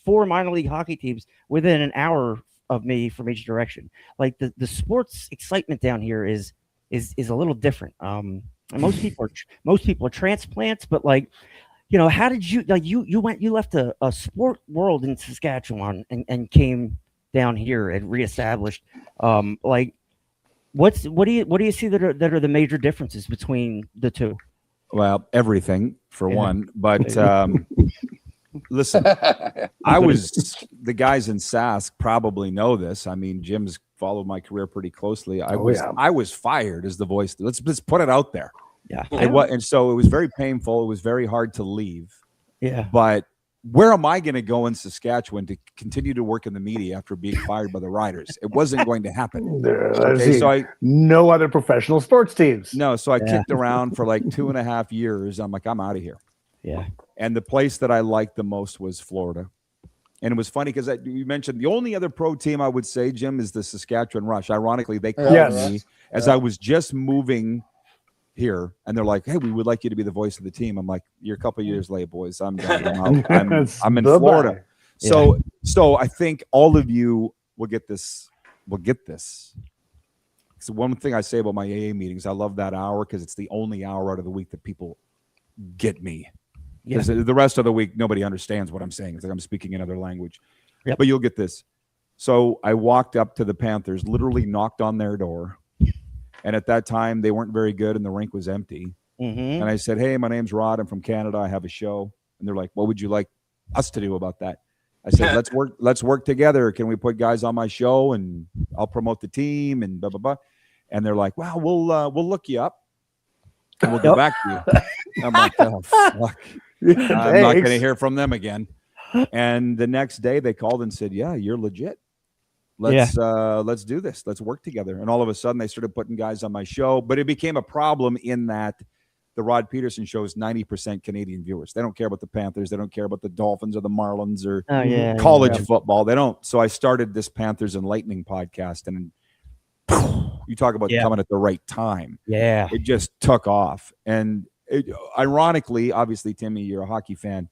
4 minor league hockey teams within an hour of me from each direction. Like the sports excitement down here is a little different. And most people are transplants, but like, you know, how did you like you left a sport world in Saskatchewan and came down here and reestablished like. What do you see that are the major differences between the two? Well, everything for one, but Listen, I was the guys in Sask probably know this. I mean, Jim's followed my career pretty closely. I was fired as the voice. Let's put it out there. Yeah. And so it was very painful. It was very hard to leave. Yeah. But where am I going to go in Saskatchewan to continue to work in the media after being fired by the Riders? It wasn't going to happen. Okay, so no other professional sports teams. No, so I kicked around for like 2.5 years. I'm like, I'm out of here. Yeah. And the place that I liked the most was Florida. And it was funny because you mentioned the only other pro team I would say, Jim, is the Saskatchewan Rush. Ironically, they called me as I was just moving here, and they're like, "Hey, we would like you to be the voice of the team." I'm like, "You're a couple of years late, boys. I'm done. I'm in Florida." So I think all of you will get this. So one thing I say about my AA meetings, I love that hour because it's the only hour out of the week that people get me. Because the rest of the week, nobody understands what I'm saying. It's like I'm speaking another language. Yep. But you'll get this. So I walked up to the Panthers, literally knocked on their door. And at that time, they weren't very good and the rink was empty. And I said, "Hey, my name's Rod. I'm from Canada. I have a show." And they're like, "What would you like us to do about that?" I said, let's work together. Can we put guys on my show and I'll promote the team and blah, blah, blah. And they're like, "Wow, we'll look you up and we'll get back to you." I'm like, "Oh, fuck. I'm not going to hear from them again." And the next day they called and said, "Yeah, you're legit. Let's do this. Let's work together." And all of a sudden they started putting guys on my show, but it became a problem in that the Rod Pedersen Show is 90% Canadian viewers. They don't care about the Panthers. They don't care about the Dolphins or the Marlins or college football. They don't. So I started this Panthers and Lightning podcast, and you talk about coming at the right time. Yeah. It just took off. And ironically, obviously, Timmy, you're a hockey fan.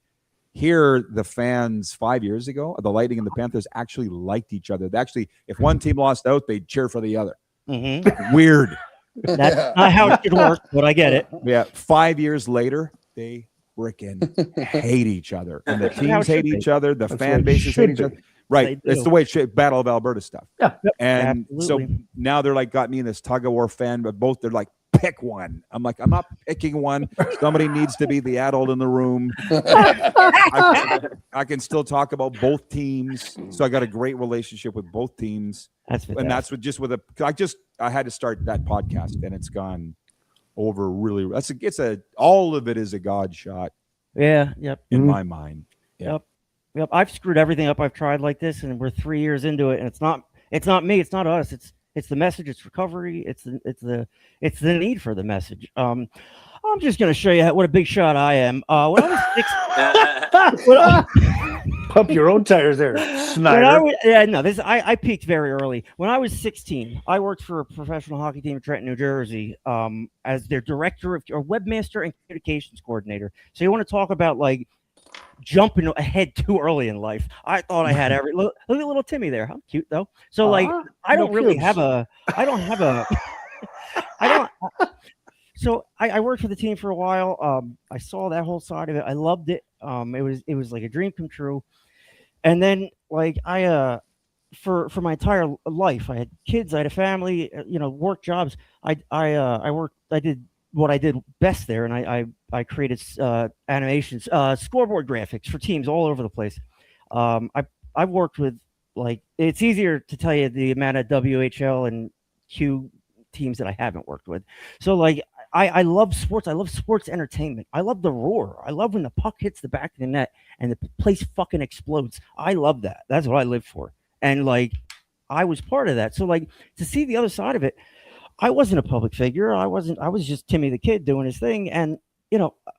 Here, the fans 5 years ago, the Lightning and the Panthers actually liked each other. They actually, if one team lost out, they'd cheer for the other. Weird. That's not how it should work, but I get it. Yeah. 5 years later, they freaking hate each other. And the teams hate each other. The fan bases hate each other. Right. It's the way it should. Battle of Alberta stuff. Yeah. And so now they're like, got me in this tug of war fan, but both they're like, pick one. I'm like, I'm not picking one. Somebody needs to be the adult in the room. I can still talk about both teams. So I got a great relationship with both teams. That's I had to start that podcast and it's gone over really. All of it is a God shot. Yeah. Yep. In my mind. Yeah. Yep. I've screwed everything up I've tried like this, and we're 3 years into it, and it's not me. It's not us. It's the message. It's recovery. It's the need for the message. I'm just going to show you what a big shot I am. When I was pump your own tires there, Snyder. I peaked very early. When I was 16, I worked for a professional hockey team in Trenton, New Jersey, as their director or webmaster and communications coordinator. So you want to talk about like jumping ahead too early in life. I thought I had look at little Timmy there. How cute though. So I don't so I worked for the team for a while. I saw that whole side of it. I loved it. It was like a dream come true. And then like for my entire life, I had kids, I had a family, work jobs. I did what I did best there, and I created animations, scoreboard graphics for teams all over the place. I've worked with it's easier to tell you the amount of WHL and Q teams that I haven't worked with. So I love sports. I love sports entertainment. I love the roar. I love when the puck hits the back of the net and the place fucking explodes. I love that. That's what I live for. And I was part of that. So to see the other side of it, I wasn't a public figure. I was just Timmy the kid doing his thing. And,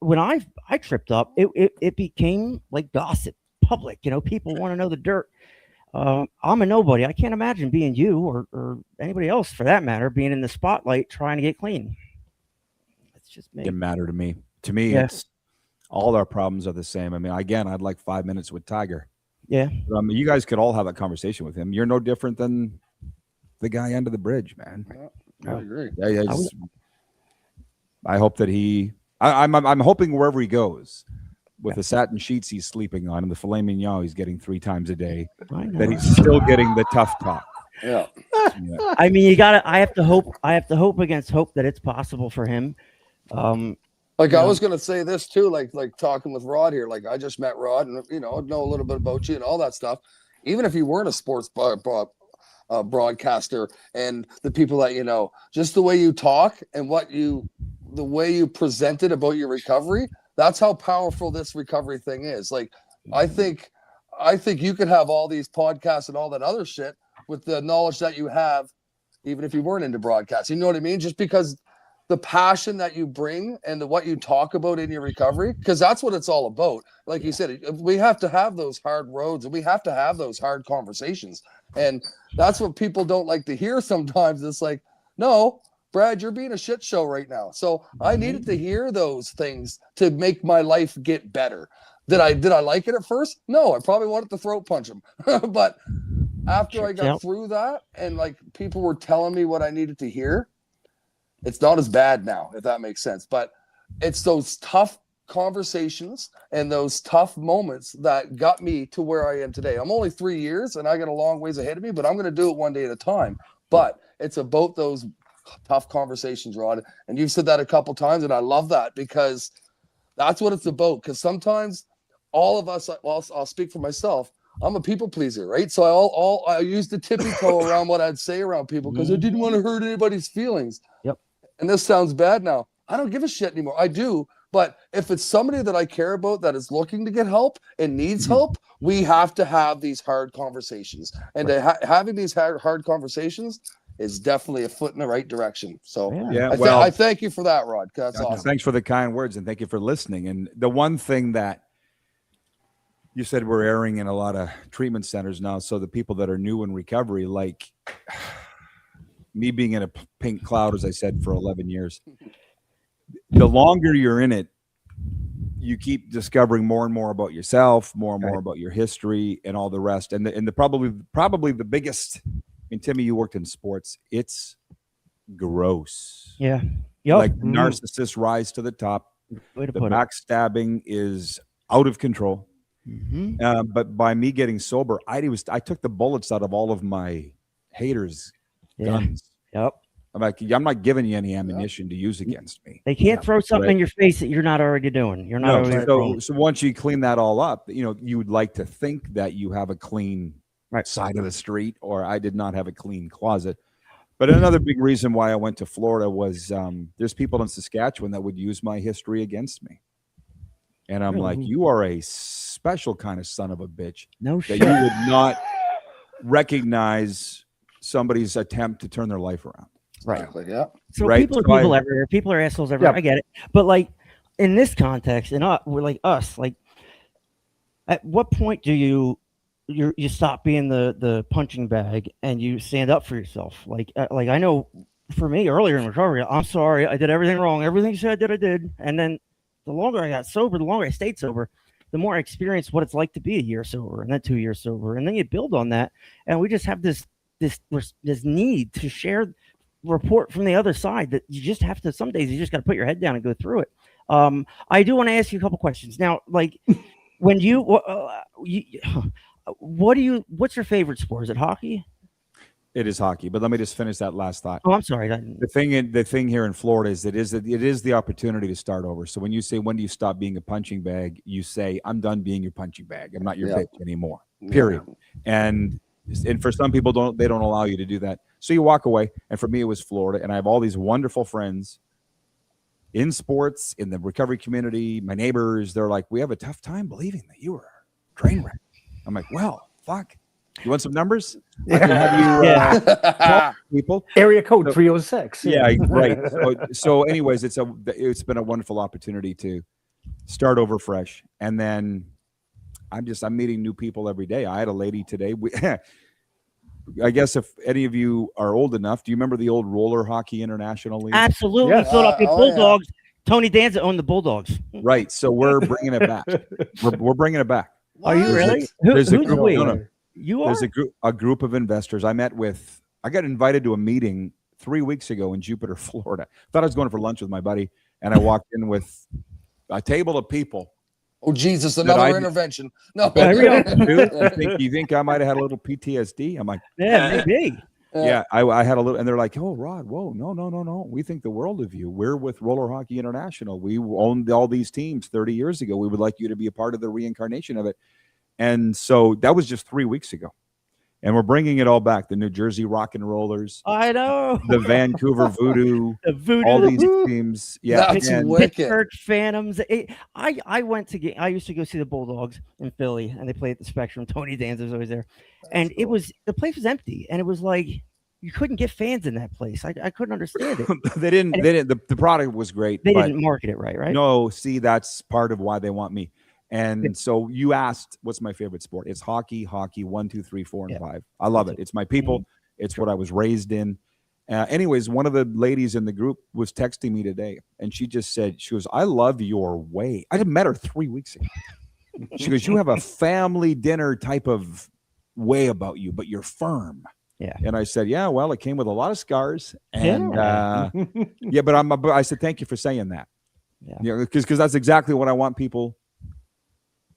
when I tripped up, it became like gossip, public, people want to know the dirt. I'm a nobody. I can't imagine being you or anybody else for that matter, being in the spotlight trying to get clean. It's just me. It didn't matter to me. To me, it's all our problems are the same. I mean, again, I'd like 5 minutes with Tiger. Yeah. You guys could all have a conversation with him. You're no different than the guy under the bridge, man. I agree. I hope that I'm hoping wherever he goes, with the satin sheets he's sleeping on and the filet mignon he's getting 3 times a day, that he's still getting the tough talk. Yeah. I mean, I have to hope against hope that it's possible for him. Like I was gonna say this too, like talking with Rod here. Like I just met Rod, and know a little bit about you and all that stuff. Even if you weren't a sports broadcaster, and the people that just the way you talk and the way you presented about your recovery, that's how powerful this recovery thing is. Like I think you could have all these podcasts and all that other shit with the knowledge that you have, even if you weren't into broadcast. You know what I mean? Just because the passion that you bring and what you talk about in your recovery, because that's what it's all about. Like you said, we have to have those hard roads and we have to have those hard conversations. And that's what people don't like to hear sometimes. It's like, no, Brad, you're being a shit show right now. So I needed to hear those things to make my life get better. Did I like it at first? No, I probably wanted to throat punch him. But after I got through that and like people were telling me what I needed to hear, it's not as bad now, if that makes sense. But it's those tough conversations and those tough moments that got me to where I am today. I'm only 3 years and I got a long ways ahead of me, but I'm going to do it one day at a time. But it's about those tough conversations, Rod. And you've said that a couple times, and I love that because that's what it's about. Because sometimes all of us, well, I'll speak for myself, I'm a people pleaser, right? So I use the tippy toe around what I'd say around people because I didn't want to hurt anybody's feelings. Yep. And this sounds bad now. I don't give a shit anymore. I do. But if it's somebody that I care about that is looking to get help and needs help, we have to have these hard conversations. And having these hard conversations is definitely a foot in the right direction. So I thank you for that, Rod. That's awesome. Thanks for the kind words and thank you for listening. And the one thing that you said, we're airing in a lot of treatment centers now. So the people that are new in recovery, like me being in a pink cloud, as I said, for 11 years, the longer you're in it, you keep discovering more and more about yourself, more and more about your history and all the rest. And the probably the biggest, and Timmy, you worked in sports, it's gross. Yeah. Yep. Like narcissists rise to the top. The backstabbing is out of control. But by me getting sober, I took the bullets out of all of my haters' guns. Yep. I'm not giving you any ammunition to use against me. They can't throw something in your face that you're not already doing. You're not already so once you clean that all up, you would like to think that you have a clean side of the street, or I did not have a clean closet. But another big reason why I went to Florida was there's people in Saskatchewan that would use my history against me. And I'm like, you are a special kind of son of a bitch. No shit. That you would not recognize somebody's attempt to turn their life around. Right. Yeah. So people are people everywhere. People are assholes everywhere. I get it. But like in this context, and we're like us. Like, at what point do you stop being the punching bag and you stand up for yourself? Like I know for me earlier in recovery, I'm sorry, I did everything wrong. Everything you said I did. And then the longer I got sober, the longer I stayed sober, the more I experienced what it's like to be a year sober and then 2 years sober, and then you build on that. And we just have this need to share report from the other side that you just have to, some days you just got to put your head down and go through it. I do want to ask you a couple questions now. Like when what's your favorite sport? Is it hockey? It is hockey, but let me just finish that last thought. Oh, I'm sorry. The thing here in Florida is it is the opportunity to start over. So when you say, when do you stop being a punching bag? You say, I'm done being your punching bag. I'm not your bitch anymore. Period. And for some people, they don't allow you to do that. So you walk away. And for me, it was Florida. And I have all these wonderful friends in sports, in the recovery community, my neighbors. They're like, we have a tough time believing that you were a train wreck. I'm like, well, fuck. You want some numbers? I can have you talk to people. Area code 306. Yeah, right. So anyways, it's been a wonderful opportunity to start over fresh. And then I'm meeting new people every day. I had a lady today. I guess if any of you are old enough, do you remember the old Roller Hockey International League? Absolutely. Yes. Philadelphia Bulldogs. Yeah. Tony Danza owned the Bulldogs. Right. So we're bringing it back. We're bringing it back. Are you really? There's a group. No. You are? There's a group of investors. I got invited to a meeting 3 weeks ago in Jupiter, Florida. Thought I was going for lunch with my buddy, and I walked in with a table of people. Oh, Jesus, another intervention. No. You think I might have had a little PTSD? I'm like, yeah, maybe. Yeah, I had a little, and they're like, "Oh, Rod, whoa, no. We think the world of you. We're with Roller Hockey International. We owned all these teams 30 years ago. We would like you to be a part of the reincarnation of it." And so that was just 3 weeks ago. And we're bringing it all back. The New Jersey Rock and Rollers. I know. The Vancouver Voodoo. The Voodoo. All these teams. Yeah. That's and wicked. Pittsburgh Phantoms. I went to I used to go see the Bulldogs in Philly, and they played at the Spectrum. Tony Danza was always there, and it was the place was empty, and it was like you couldn't get fans in that place. I couldn't understand it. They didn't. The product was great. They but didn't market it right? No, see, that's part of why they want me. And so you asked, what's my favorite sport? It's hockey, 1, 2, 3, 4, and 5. I love it. It's my people. It's what I was raised in. Anyways, one of the ladies in the group was texting me today, and she just said, she goes, "I love your way." I met her 3 weeks ago. She goes, "You have a family dinner type of way about you, but you're firm." Yeah. And I said, "Yeah, well, it came with a lot of scars." And but I said, "Thank you for saying that." Yeah, because that's exactly what I want people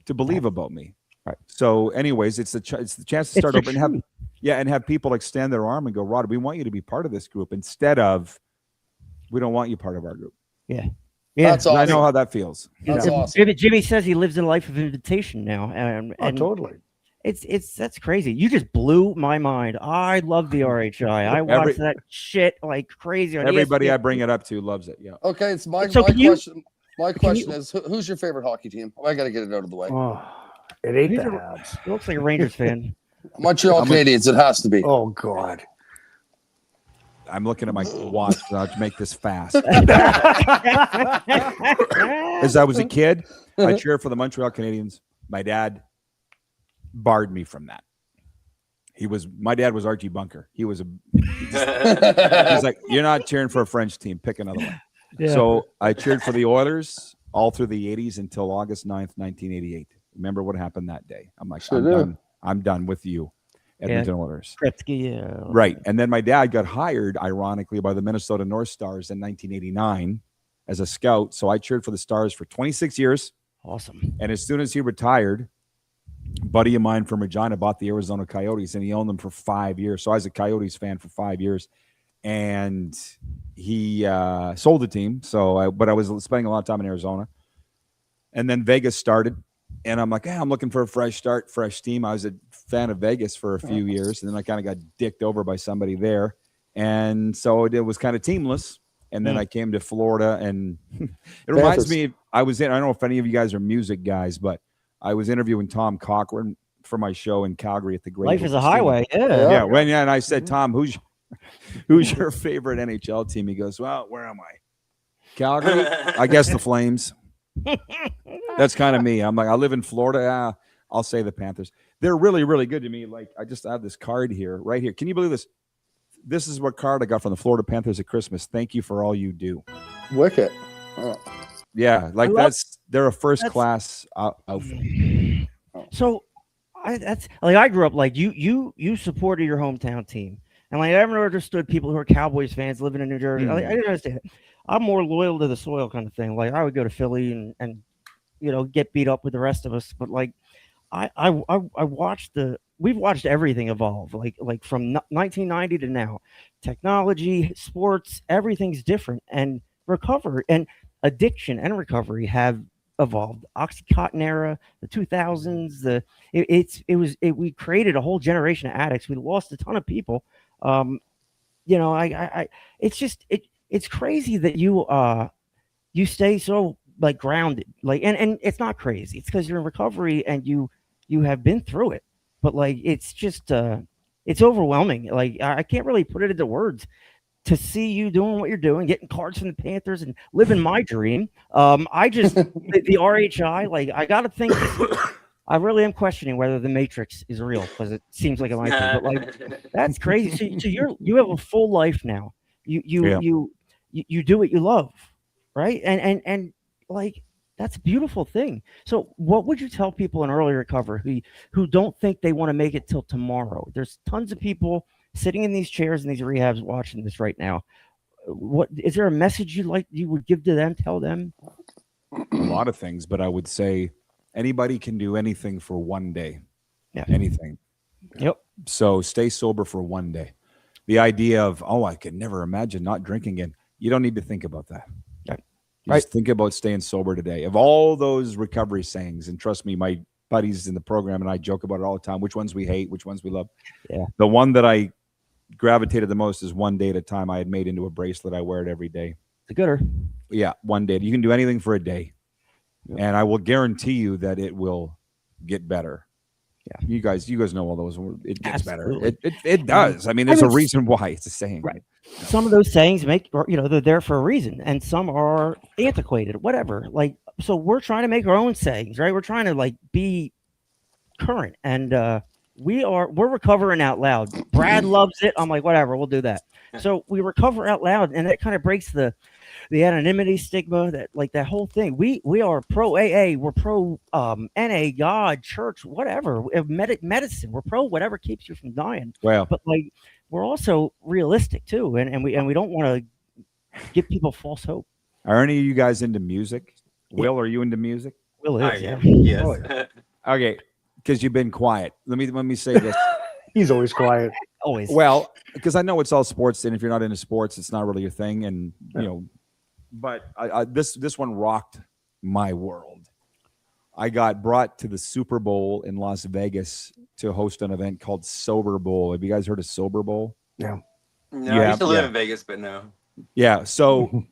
to believe about me. Right. So anyways, it's the chance to start open and have people extend their arm and go, "Rod, we want you to be part of this group," instead of, "We don't want you part of our group." Yeah. That's awesome. I know how that feels. That's awesome. Jimmy says he lives a life of invitation now, and totally. That's crazy. You just blew my mind. I love the RHI. I watch that shit like crazy. On Everybody ESPN. I bring it up to loves it. Yeah. Okay, it's my So question. My question is, who's your favorite hockey team? I got to get it out of the way. Oh, it ain't the Habs. He looks like a Rangers fan. Montreal Canadiens. It has to be. Oh God. I'm looking at my watch to make this fast. As I was a kid, I cheered for the Montreal Canadiens. My dad barred me from that. My dad was Archie Bunker. He's like, "You're not cheering for a French team. Pick another one." Yeah. So I cheered for the Oilers all through the 80s until August 9th, 1988. Remember what happened that day? I'm like, I'm done with you, Edmonton Oilers. Gretzky, right. And then my dad got hired, ironically, by the Minnesota North Stars in 1989 as a scout. So I cheered for the Stars for 26 years. Awesome. And as soon as he retired, a buddy of mine from Regina bought the Arizona Coyotes, and he owned them for 5 years. So I was a Coyotes fan for 5 years. And he sold the team. But I was spending a lot of time in Arizona. And then Vegas started. And I'm like, I'm looking for a fresh start, fresh team. I was a fan of Vegas for a few years. And then I kind of got dicked over by somebody there. And so it was kind of teamless. And then I came to Florida. And it reminds me, I don't know if any of you guys are music guys, but I was interviewing Tom Cochran for my show in Calgary at the Great Life is a Highway. Yeah. And I said, "Tom, who's your favorite NHL team?" He goes, "Well, where am I? Calgary? I guess the Flames." That's kind of me. I'm like, I live in Florida. I'll say the Panthers. They're really, really good to me. Like, I just have this card here, right here. Can you believe this? This is what card I got from the Florida Panthers at Christmas. "Thank you for all you do." Wicked. Yeah, like they're a first class outfit. So I grew up like you supported your hometown team. And like I never understood people who are Cowboys fans living in New Jersey. I didn't understand it. I'm more loyal to the soil kind of thing. Like I would go to Philly and get beat up with the rest of us. But like I we've watched everything evolve. Like from 1990 to now, technology, sports, everything's different. And recovery and addiction and recovery have evolved. Oxycontin era, the 2000s. We created a whole generation of addicts. We lost a ton of people. It's crazy that you stay so like grounded, like, and it's not crazy. It's because you're in recovery and you have been through it, but like, it's just, it's overwhelming. Like I can't really put it into words to see you doing what you're doing, getting cards from the Panthers and living my dream. The RHI, like I got to think, I really am questioning whether the Matrix is real because it seems like it might be, but like that's crazy. So you have a full life now. You do what you love, right? And like that's a beautiful thing. So what would you tell people in early recovery who don't think they want to make it till tomorrow? There's tons of people sitting in these chairs in these rehabs watching this right now. What is there a message you would give to them, tell them? A lot of things, but I would say anybody can do anything for one day. Yeah. Anything. Yep. So stay sober for one day. the idea of, oh, I could never imagine not drinking again. You don't need to think about that. Just think about staying sober today. Of all those recovery sayings, and trust me, my buddies in the program and I joke about it all the time, which ones we hate, which ones we love. Yeah. The one that I gravitated the most is one day at a time. I had made into a bracelet. I wear it every day. The gooder. Yeah, one day. You can do anything for a day. Yep. And I will guarantee you that it will get better. Yeah. You guys know all those. It gets Absolutely. better. It does. I mean, there's a reason why it's a saying. Right. Some of those sayings they're there for a reason, and some are antiquated, whatever. Like, so we're trying to make our own sayings, right? We're trying to be current, and we're recovering out loud. Brad loves it. I'm like, whatever, we'll do that. So we recover out loud, and that kind of breaks the anonymity stigma, that whole thing. We are pro AA, we're pro NA, God, church, whatever, medicine. We're pro whatever keeps you from dying. Well, but we're also realistic too, and we don't want to give people false hope. Are any of you guys into music? Will, are you into music? Will is, yeah. Yes. Oh, yeah. Okay, because you've been quiet. Let me say this. He's always quiet. Always. Well, because I know it's all sports, and if you're not into sports, it's not really your thing, and But this one rocked my world. I got brought to the Super Bowl in Las Vegas to host an event called Sober Bowl. Have you guys heard of Sober Bowl? Yeah. No, I used to live in Vegas, but no. Yeah, so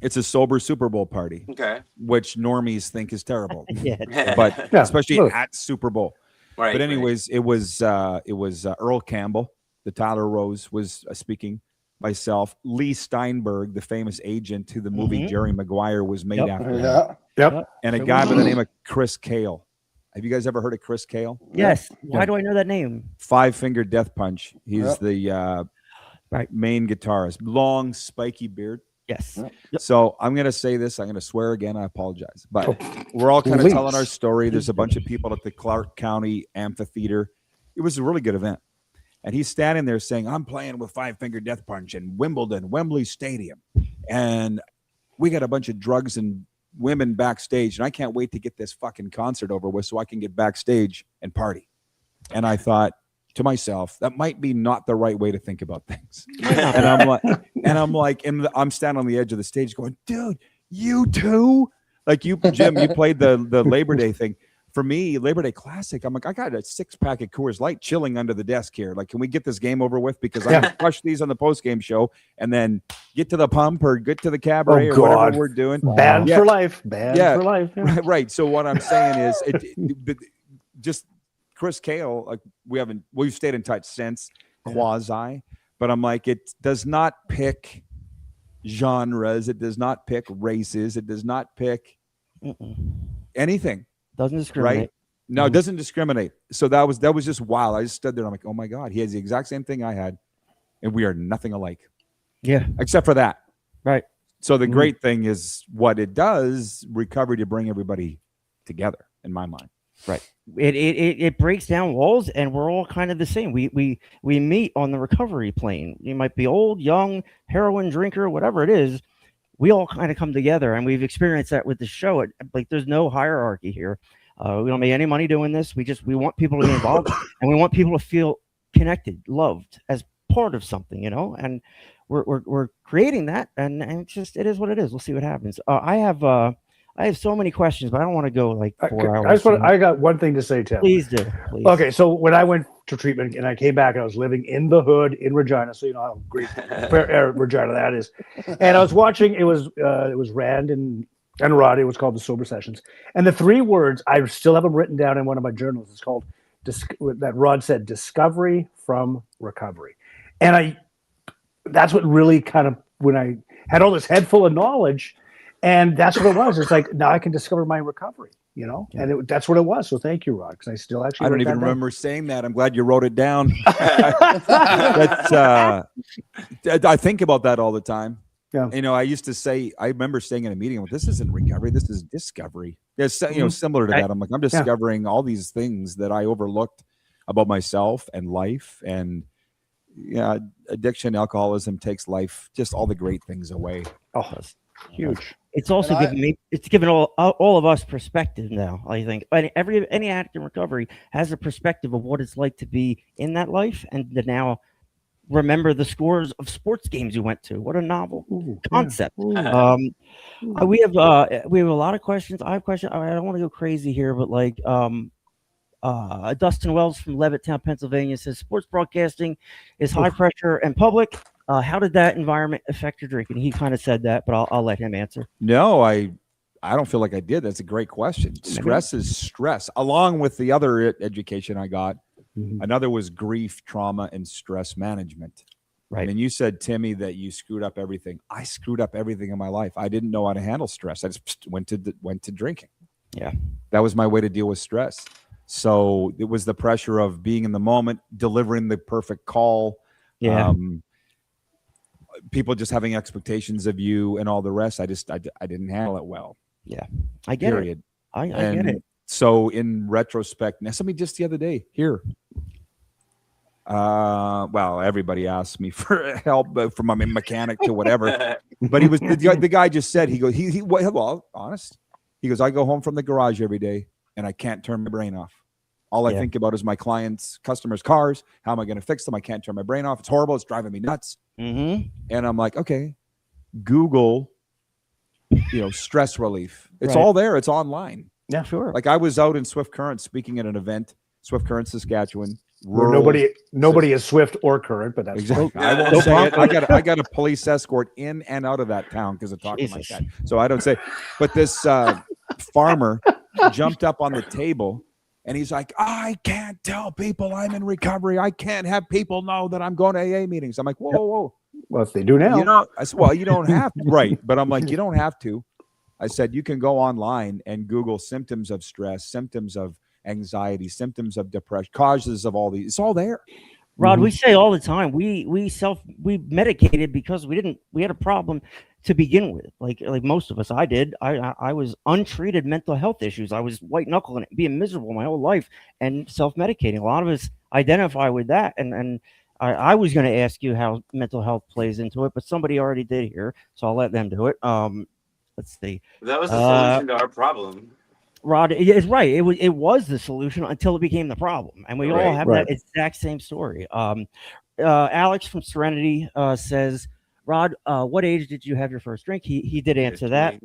it's a sober Super Bowl party. Okay. Which normies think is terrible. Yeah. But especially at Super Bowl. Right. But anyways, it was Earl Campbell, the Tyler Rose was speaking. Myself, Lee Steinberg, the famous agent to the movie Jerry Maguire was made after. Yeah. Yep. And a guy by the name of Chris Cale. Have you guys ever heard of Chris Cale? Yes. Why do I know that name? Five Finger Death Punch. He's the main guitarist. Long, spiky beard. Yes. Yep. So I'm going to say this. I'm going to swear again. I apologize. But we're all kind of telling our story. There's a bunch of people at the Clark County Amphitheater. It was a really good event. And he's standing there saying, I'm playing with Five Finger Death Punch in Wimbledon, Wembley Stadium. And we got a bunch of drugs and women backstage. And I can't wait to get this fucking concert over with so I can get backstage and party. And I thought to myself, that might be not the right way to think about things. And I'm standing on the edge of the stage going, dude, you too? Like you, Jim, you played the Labor Day thing. For me, Labor Day Classic, I'm like, I got a 6-pack of Coors Light chilling under the desk here. Like, can we get this game over with? Because I'm going to crush these on the post-game show and then get to the pump or get to the cabaret or whatever we're doing. Banned for life. Banned for life. Yeah. Right. So what I'm saying is just Chris Cale, like we've stayed in touch since, quasi, but I'm like, it does not pick genres. It does not pick races. It does not pick anything. Doesn't discriminate. Right? No, it doesn't discriminate. So that was just wild. I just stood there and I'm like, oh my God, he has the exact same thing I had, and we are nothing alike. Yeah. Except for that. Right. So the great thing is what it does, recovery to bring everybody together, in my mind. Right. It breaks down walls, and we're all kind of the same. We meet on the recovery plane. You might be old, young, heroin drinker, whatever it is. We all kind of come together, and we've experienced that with the show. Like, there's no hierarchy here. We don't make any money doing this. We want people to be involved, and we want people to feel connected, loved, as part of something, and we're creating that, and it is what it is. We'll see what happens. I have so many questions, but I don't want to go like 4 hours. I got one thing to say, Tim. Please do. Please. Okay, so when I went to treatment and I came back and I was living in the hood in Regina, so you know how great Regina that is. And I was watching. It was Rand and Rod. It was called the Sober Sessions. And the 3 words, I still have them written down in one of my journals. It's called that Rod said, discovery from recovery. And that's what really kind of, when I had all this head full of knowledge. And that's what it was. It's like, now I can discover my recovery, and that's what it was. So thank you, Rod, because I still actually. I don't even remember saying that. I'm glad you wrote it down. I think about that all the time. Yeah. I remember saying in a meeting, well, this isn't recovery. This is discovery. It's, similar to that. I'm like, I'm discovering all these things that I overlooked about myself and life, and addiction, alcoholism takes life, just all the great things away. Oh, huge. It's also given all of us perspective now. I think any addict in recovery has a perspective of what it's like to be in that life and to now remember the scores of sports games you went to. What a novel concept. Yeah. We have a lot of questions. I have questions. I don't want to go crazy here, but like Dustin Wells from Levittown, Pennsylvania says sports broadcasting is high pressure and public. How did that environment affect your drinking? He kind of said that, but I'll let him answer. No, I don't feel like I did. That's a great question. Stress is stress, along with the other education I got. Another was grief, trauma, and stress management. Right. And you said, Timmy, that you screwed up everything. I screwed up everything in my life. I didn't know how to handle stress. I just went to drinking. Yeah. That was my way to deal with stress. So it was the pressure of being in the moment, delivering the perfect call. Yeah. People just having expectations of you and all the rest. I didn't handle it well. Yeah. I get it. I get it. So in retrospect, now somebody just the other day here. Well, everybody asked me for help from my mechanic to whatever, but he was the guy just said, well, honest. He goes, I go home from the garage every day and I can't turn my brain off. All I think about is my customers' cars. How am I going to fix them? I can't turn my brain off. It's horrible. It's driving me nuts. And I'm like, okay, Google, stress relief. It's all there. It's online. Yeah, sure. Like I was out in Swift Current speaking at an event, Swift Current, Saskatchewan. Nobody is Swift or Current, but that's exactly. I won't say it. I got a police escort in and out of that town because of talking like that. So I don't say. But this farmer jumped up on the table and he's like, I can't tell people I'm in recovery. I can't have people know that I'm going to AA meetings. I'm like, whoa. Well, if they do now, I said, well, you don't have to, right? But I'm like, you don't have to. I said, you can go online and Google symptoms of stress, symptoms of anxiety, symptoms of depression, causes of all these. It's all there. Rod, we say all the time, we medicated because we had a problem to begin with. Like most of us, I did. I was untreated mental health issues. I was white knuckling it, being miserable my whole life and self-medicating. A lot of us identify with that. And I was going to ask you how mental health plays into it, but somebody already did here. So I'll let them do it. Let's see. That was the solution to our problem. Rod, it's right. It was the solution until it became the problem, and we all have that exact same story. Alex from Serenity says, "Rod, what age did you have your first drink?" He did answer 15. That.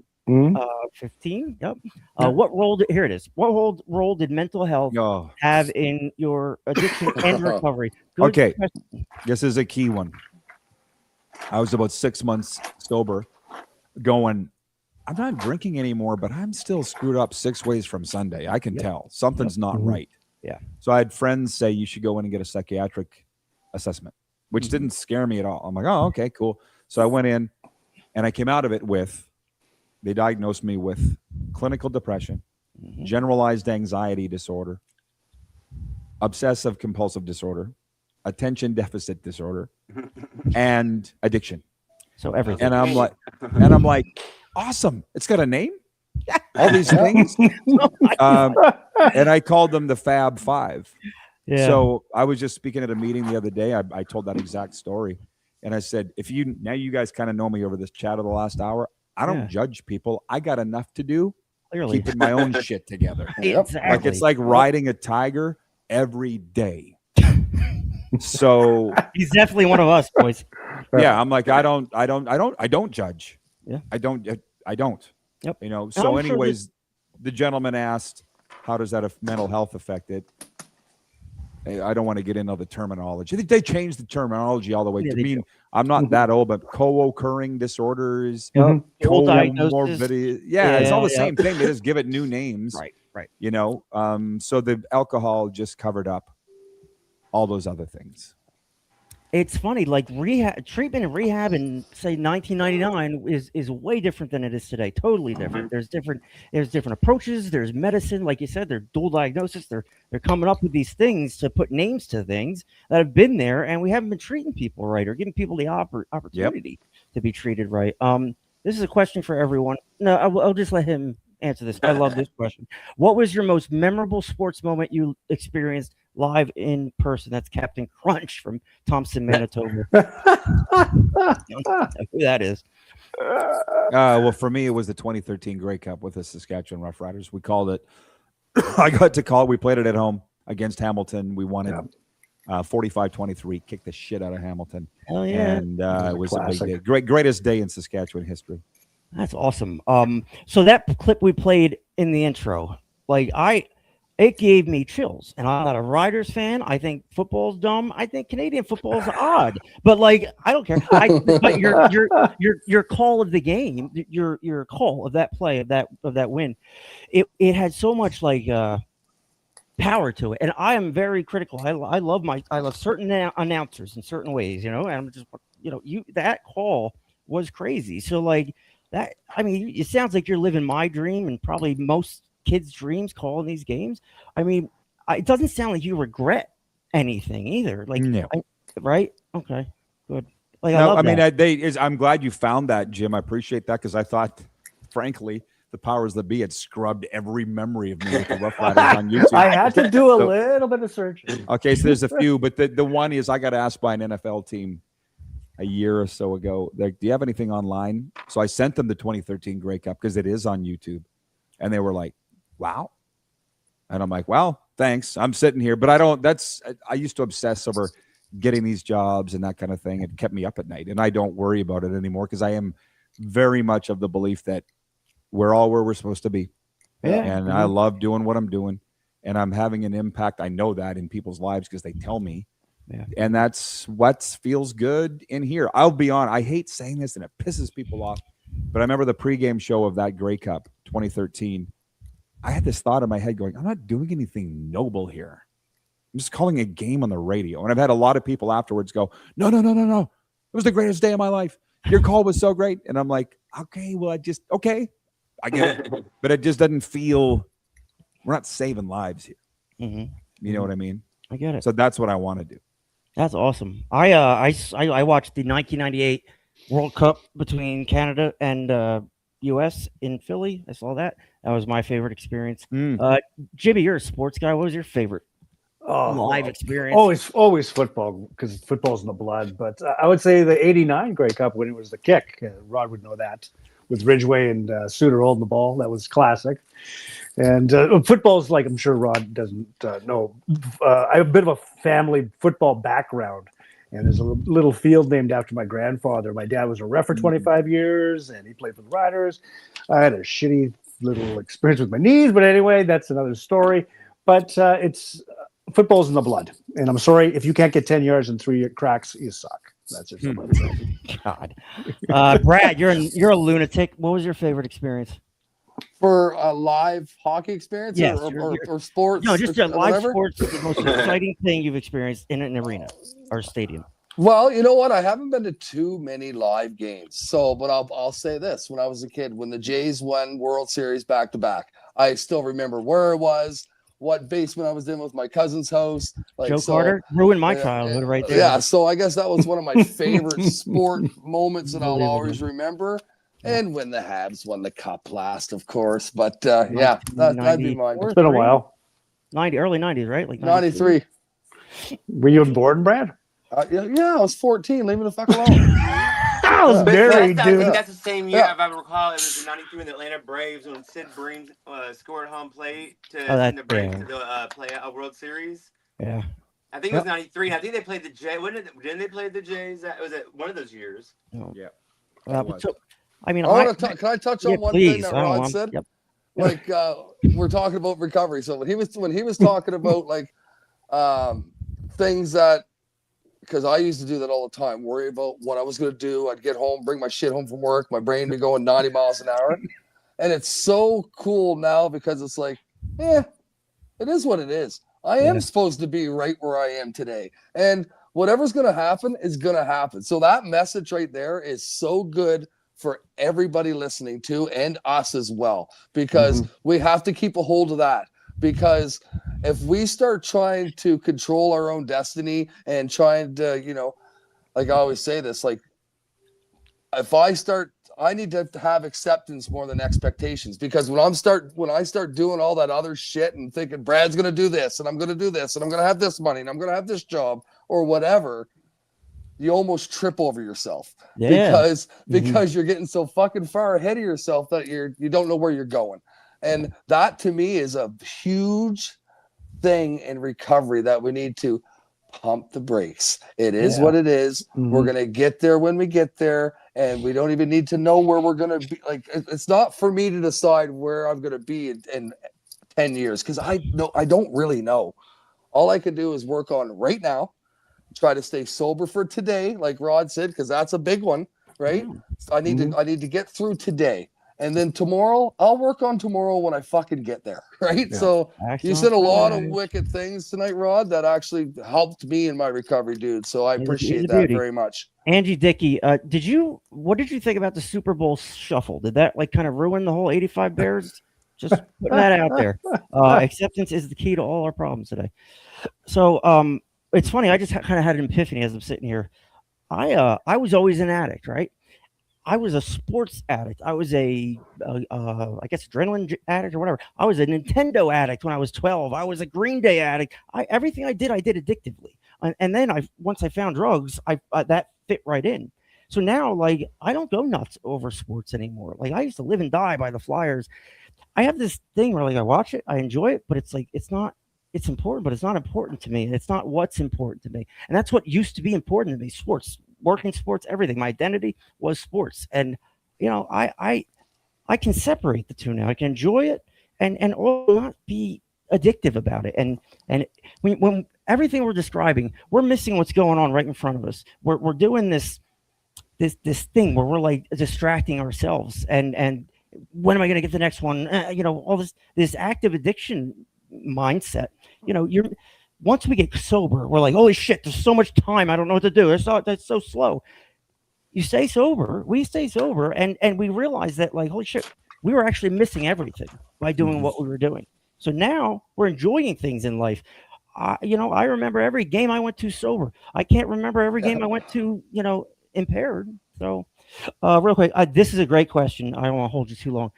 15. Yep. What role did What role did mental health have in your addiction and recovery? Good okay, question. This is a key one. I was about 6 months sober, going, I'm not drinking anymore, but I'm still screwed up 6 ways from Sunday. I can tell something's not right. Yeah. So I had friends say you should go in and get a psychiatric assessment, which didn't scare me at all. I'm like, oh, okay, cool. So I went in and I came out of it they diagnosed me with clinical depression, generalized anxiety disorder, obsessive compulsive disorder, attention deficit disorder, and addiction. So everything. And I'm like, awesome. It's got a name. All these things. And I called them the Fab Five. Yeah. So I was just speaking at a meeting the other day. I told that exact story. And I said, now you guys kind of know me over this chat of the last hour. I don't judge people. I got enough to do keeping my own shit together. Exactly. Like it's like riding a tiger every day. So he's definitely one of us, boys. Yeah, I'm like, I don't judge. Yeah. I don't. Yep. So anyways, the gentleman asked, how does that mental health affect it? I don't want to get into the terminology. They changed the terminology all the way to mean I'm not that old, but co-occurring disorders, comorbidity. Yeah, it's all the same thing. They just give it new names. Right. So the alcohol just covered up all those other things. It's funny, like treatment and rehab in say 1999 is way different than it is today. Totally different. There's different approaches. There's medicine, like you said. They're dual diagnosis. They're coming up with these things to put names to things that have been there, and we haven't been treating people right or giving people the opportunity to be treated right. This is a question for everyone. No, I'll just let him answer this. I love this question. What was your most memorable sports moment you experienced live in person? That's Captain Crunch from Thompson, Manitoba. Who that is. Well, for me, it was the 2013 Grey Cup with the Saskatchewan Roughriders. We called it. I got to call it. We played it at home against Hamilton. We won it 45-23, kicked the shit out of Hamilton. Oh yeah, and it was a big day. Greatest day in Saskatchewan history. that's awesome. So that clip we played in the intro, like it gave me chills, and I'm not a Riders fan. I think football's dumb. I think Canadian football's odd, but like I don't care. But your call of the game, your call of that play of that win, it had so much like power to it, and I am very critical. I love certain announcers in certain ways, and I'm just that call was crazy. So like that, I mean, it sounds like you're living my dream and probably most kids' dreams calling these games. I mean, it doesn't sound like you regret anything either. Like, no. Right? Okay, good. Like, no, I mean, I'm glad you found that, Jim. I appreciate that because I thought, frankly, the powers that be had scrubbed every memory of me with the Rough Riders on YouTube. I had to do a little bit of searching. Okay, so there's a few, but the one is I got asked by an NFL team a year or so ago, like, do you have anything online? So I sent them the 2013 Grey Cup because it is on YouTube. And they were like, wow. And I'm like, well, thanks. I'm sitting here. But I used to obsess over getting these jobs and that kind of thing. It kept me up at night. And I don't worry about it anymore because I am very much of the belief that we're all where we're supposed to be. Yeah. And I love doing what I'm doing. And I'm having an impact. I know that in people's lives because they tell me. Yeah. And that's what feels good in here. I'll be on. I hate saying this and it pisses people off. But I remember the pregame show of that Grey Cup 2013. I had this thought in my head going, I'm not doing anything noble here. I'm just calling a game on the radio. And I've had a lot of people afterwards go, no. It was the greatest day of my life. Your call was so great. And I'm like, okay, well, I get it. But it just doesn't feel, we're not saving lives here. Mm-hmm. You know what I mean? I get it. So that's what I want to do. That's awesome. I watched the 1998 World Cup between Canada and U.S. in Philly. I saw that. That was my favorite experience. Jimmy, you're a sports guy. What was your favorite live experience? Always football because football's in the blood. But I would say the '89 Grey Cup when it was the kick. Rod would know that with Ridgway and Suter holding the ball. That was classic. And football's like, I'm sure Rod doesn't know. I have a bit of a family football background. And there's a little field named after my grandfather. My dad was a ref for 25 years, and he played for the Riders. I had a shitty little experience with my knees, but anyway, that's another story. But it's football's in the blood. And I'm sorry, if you can't get 10 yards and 3 cracks, you suck. That's just what I'm saying. God. Brad, you're a lunatic. What was your favorite experience? For a live hockey experience, yes, or sports? No, just a live whatever? sports. The most exciting thing you've experienced in an arena or stadium. Well, you know what? I haven't been to too many live games. So, but I'll say this: when I was a kid, when the Jays won World Series back to back, I still remember where it was, what basement I was in with my cousin's house. Like, Joe Carter ruined my childhood right there. Yeah, so I guess that was one of my favorite sport moments that I'll always remember. And when the Habs won the cup last, of course. But yeah, that'd be mine. It's been a while. Early 90s, right? Like 93. Were you born, Brad? Yeah, I was 14. Leave me the fuck alone. I was married, I dude. think that's the same year, if I recall. It was in '93 in the Atlanta Braves when Sid Bream scored home plate to send the Braves to the play a World Series. Yeah. I think it was '93. I think they played the Jays. Didn't they play the Jays? Was it one of those years? Oh. Yeah. I mean, can I touch on one thing that Rod said? Yep. Like we're talking about recovery. So when he was talking about like things that, because I used to do that all the time, worry about what I was going to do. I'd get home, bring my shit home from work, my brain be going 90 miles an hour. And it's so cool now because it's like, it is what it is. I am supposed to be right where I am today. And whatever's going to happen is going to happen. So that message right there is so good for everybody listening to and us as well, because we have to keep a hold of that. Because if we start trying to control our own destiny and trying to, like I always say this, like if I need to have acceptance more than expectations, because when I start doing all that other shit and thinking Brad's going to do this and I'm going to do this and I'm going to have this money and I'm going to have this job or whatever, you almost trip over yourself because you're getting so fucking far ahead of yourself that you don't know where you're going. And that to me is a huge thing in recovery that we need to pump the brakes. It is what it is. Mm-hmm. We're going to get there when we get there. And we don't even need to know where we're going to be. Like, it's not for me to decide where I'm going to be in 10 years. Cause I don't really know. All I can do is work on right now, try to stay sober for today. Like Rod said, cause that's a big one, right? So I need to get through today. And then tomorrow, I'll work on tomorrow when I fucking get there, right? Yeah. So you said a lot of wicked things tonight, Rod, that actually helped me in my recovery, dude. So I appreciate that very much. Angie Dickey, what did you think about the Super Bowl shuffle? Did that like kind of ruin the whole 85 Bears? Just putting that out there. Acceptance is the key to all our problems today. So it's funny. I just kind of had an epiphany as I'm sitting here. I was always an addict, right? I was a sports addict. I was I guess adrenaline addict or whatever. I was a Nintendo addict when I was 12. I was a Green Day addict. Everything I did addictively. And then once I found drugs, that fit right in. So now, like, I don't go nuts over sports anymore. Like, I used to live and die by the Flyers. I have this thing where, like, I watch it, I enjoy it, but it's like, it's important, but it's not important to me. It's not what's important to me. And that's what used to be important to me. Sports. Working sports, everything. My identity was sports, and I can separate the two now. I can enjoy it and not be addictive about it. And when everything we're describing, we're missing what's going on right in front of us. We're doing this thing where we're like distracting ourselves. And when am I going to get the next one? All this active addiction mindset. Once we get sober, we're like, holy shit, there's so much time. I don't know what to do. That's so slow. You stay sober. We stay sober. And we realize that, like, holy shit, we were actually missing everything by doing what we were doing. So now we're enjoying things in life. I remember every game I went to sober. I can't remember every game I went to, impaired. So real quick, this is a great question. I don't want to hold you too long.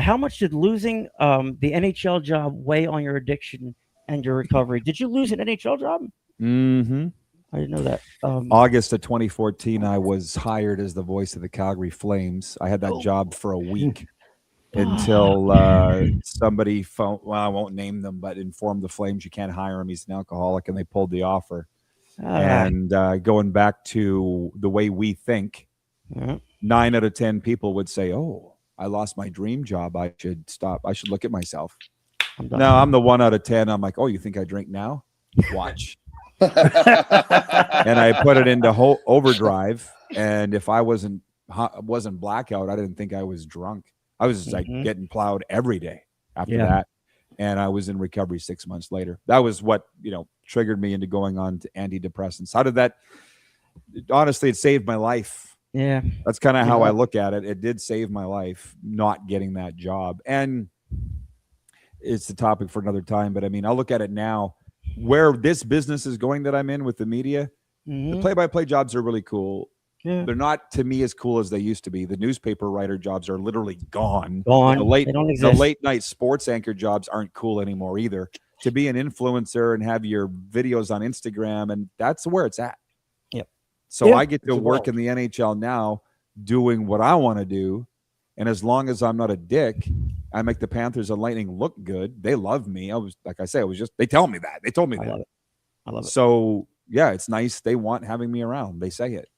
How much did losing the NHL job weigh on your addiction and your recovery? Did you lose an NHL job? Mm-hmm. I didn't know that. August of 2014, I was hired as the voice of the Calgary Flames. I had that job for a week until somebody phoned, well, I won't name them, but informed the Flames you can't hire him. He's an alcoholic, and they pulled the offer. And going back to the way we think, 9 out of 10 people would say, oh, I lost my dream job. I should stop. I should look at myself. No, I'm the 1 out of 10. I'm like, oh, you think I drink now? Watch. And I put it into overdrive. And if I wasn't blackout, I didn't think I was drunk. I was like getting plowed every day after that. And I was in recovery 6 months later. That was what, triggered me into going on to antidepressants. How did that? Honestly, it saved my life. Yeah. That's kind of how I look at it. It did save my life not getting that job. And it's the topic for another time, but I mean, I'll look at it now where this business is going that I'm in with the media. The play-by-play jobs are really cool. Yeah. They're not, to me, as cool as they used to be. The newspaper writer jobs are literally gone. The late night sports anchor jobs aren't cool anymore either. To be an influencer and have your videos on Instagram, and that's where it's at. Yep. So I get to work in the NHL now doing what I want to do. And as long as I'm not a dick, I make the Panthers and Lightning look good. They love me. They tell me that. They told me that. I love it. So yeah, it's nice. They want having me around. They say it.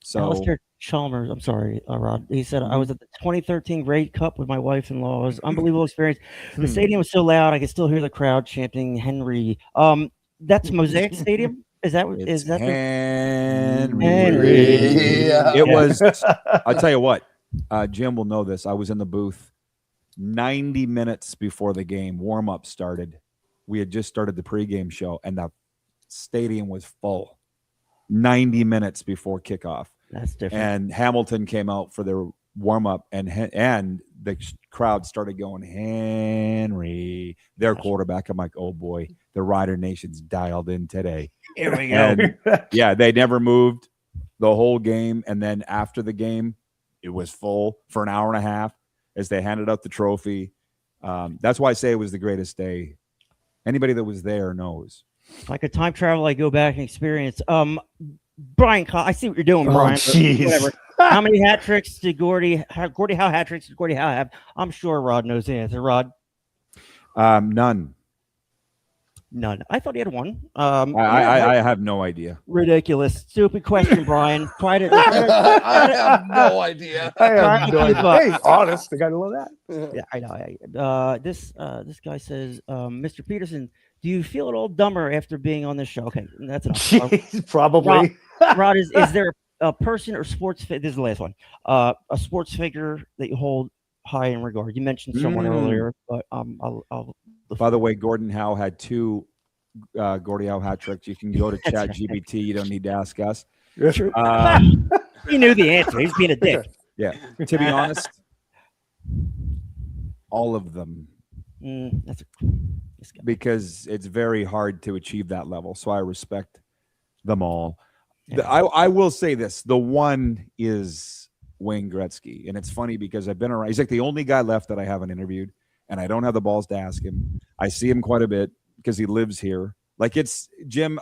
So Alistair Chalmers, I'm sorry, Rod. He said, I was at the 2013 Grey Cup with my wife-in-law. It was an unbelievable experience. The stadium was so loud, I could still hear the crowd chanting Henry. That's Mosaic Stadium? Is that Henry? Yeah. It was, I'll tell you what, Jim will know this. I was in the booth 90 minutes before the game. Warm-up started. We had just started the pregame show, and the stadium was full 90 minutes before kickoff. That's different. And Hamilton came out for their warm-up, and the crowd started going, Henry, their quarterback. I'm like, oh, boy, the Rider Nation's dialed in today. Here we go. And, yeah, they never moved the whole game. And then after the game, it was full for an hour and a half as they handed out the trophy. That's why I say it was the greatest day. Anybody that was there knows. Like a time travel, I go back and experience. Brian, I see what you're doing, Brian. Jeez. How many hat tricks did Gordie Howe hat tricks did Gordie Howe have? I'm sure Rod knows the answer. Rod? None. None. I thought he had one. I have no idea. Ridiculous, stupid question, Brian. Try to. I have no idea. I have no keep idea. Hey, honest, I gotta know that. Yeah, I know. This guy says, Mr. Peterson, do you feel at all dumber after being on this show? Okay, that's enough. Jeez, probably. Rod, is there a person or sports? This is the last one. A sports figure that you hold high in regard. You mentioned someone earlier, but I'll. By the way, Gordon Howe had two Gordie Howe hat tricks. You can go to Chat right. GBT. You don't need to ask us. True. He knew the answer. He's being a dick. Yeah. To be honest, all of them. Because it's very hard to achieve that level. So I respect them all. Yeah. I will say this. The one is Wayne Gretzky. And it's funny because I've been around. He's like the only guy left that I haven't interviewed. And I don't have the balls to ask him. I see him quite a bit because he lives here. Like it's Jim,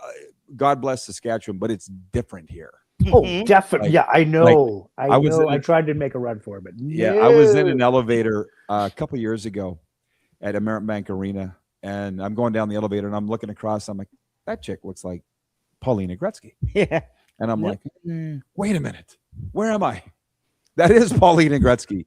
God bless Saskatchewan, but it's different here. Oh, definitely. Like, yeah, I know. like, I tried to make a run for it, but yeah, no. I was in an elevator a couple years ago at American Bank Arena, and I'm going down the elevator, and I'm looking across. I'm like, that chick looks like Paulina Gretzky. Yeah. And I'm like, wait a minute, where am I? That is Paulina Gretzky.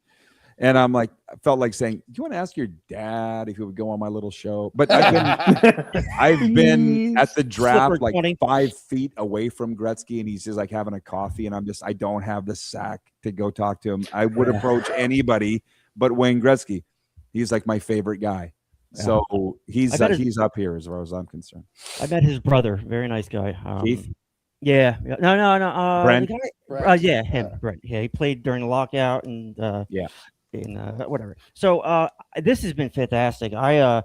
And I'm like, I felt like saying, do you want to ask your dad if he would go on my little show? But I've been at the draft like 5 feet away from Gretzky, and he's just like having a coffee, and I don't have the sack to go talk to him. I would approach anybody but Wayne Gretzky. He's like my favorite guy. Yeah. So he's up here as far as I'm concerned. I met his brother, very nice guy. Keith? Yeah. No. Brent? Yeah, him. Brent. Yeah, he played during the lockout and whatever. So this has been fantastic. I'm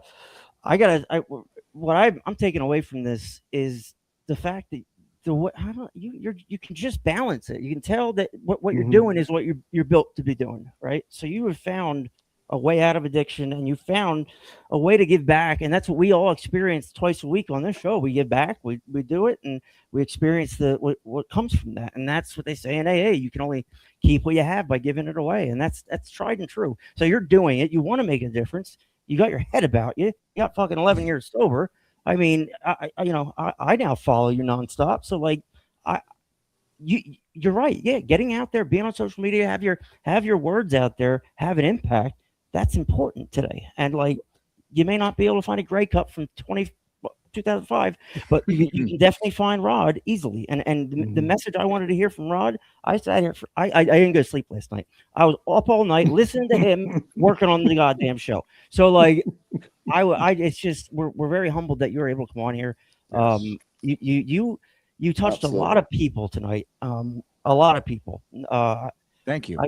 taking away from this is the fact that you can just balance it. You can tell that what you're doing is what you're built to be doing, right? So you have found a way out of addiction, and you found a way to give back, and that's what we all experience twice a week on this show. We give back, we do it, and we experience what comes from that, and that's what they say in AA. You can only keep what you have by giving it away, and that's tried and true. So you're doing it. You want to make a difference. You got your head about you. You got fucking 11 years sober. I mean, I now follow you nonstop. So like, you're right. Yeah, getting out there, being on social media, have your words out there, have an impact. That's important today. And like, you may not be able to find a Grey Cup from 2005, but you can definitely find Rod easily. And the message I wanted to hear from Rod, I sat here I didn't go to sleep last night. I was up all night listening to him working on the goddamn show. So like, it's just we're very humbled that you were able to come on here. You touched a lot of people tonight. A lot of people. Thank you.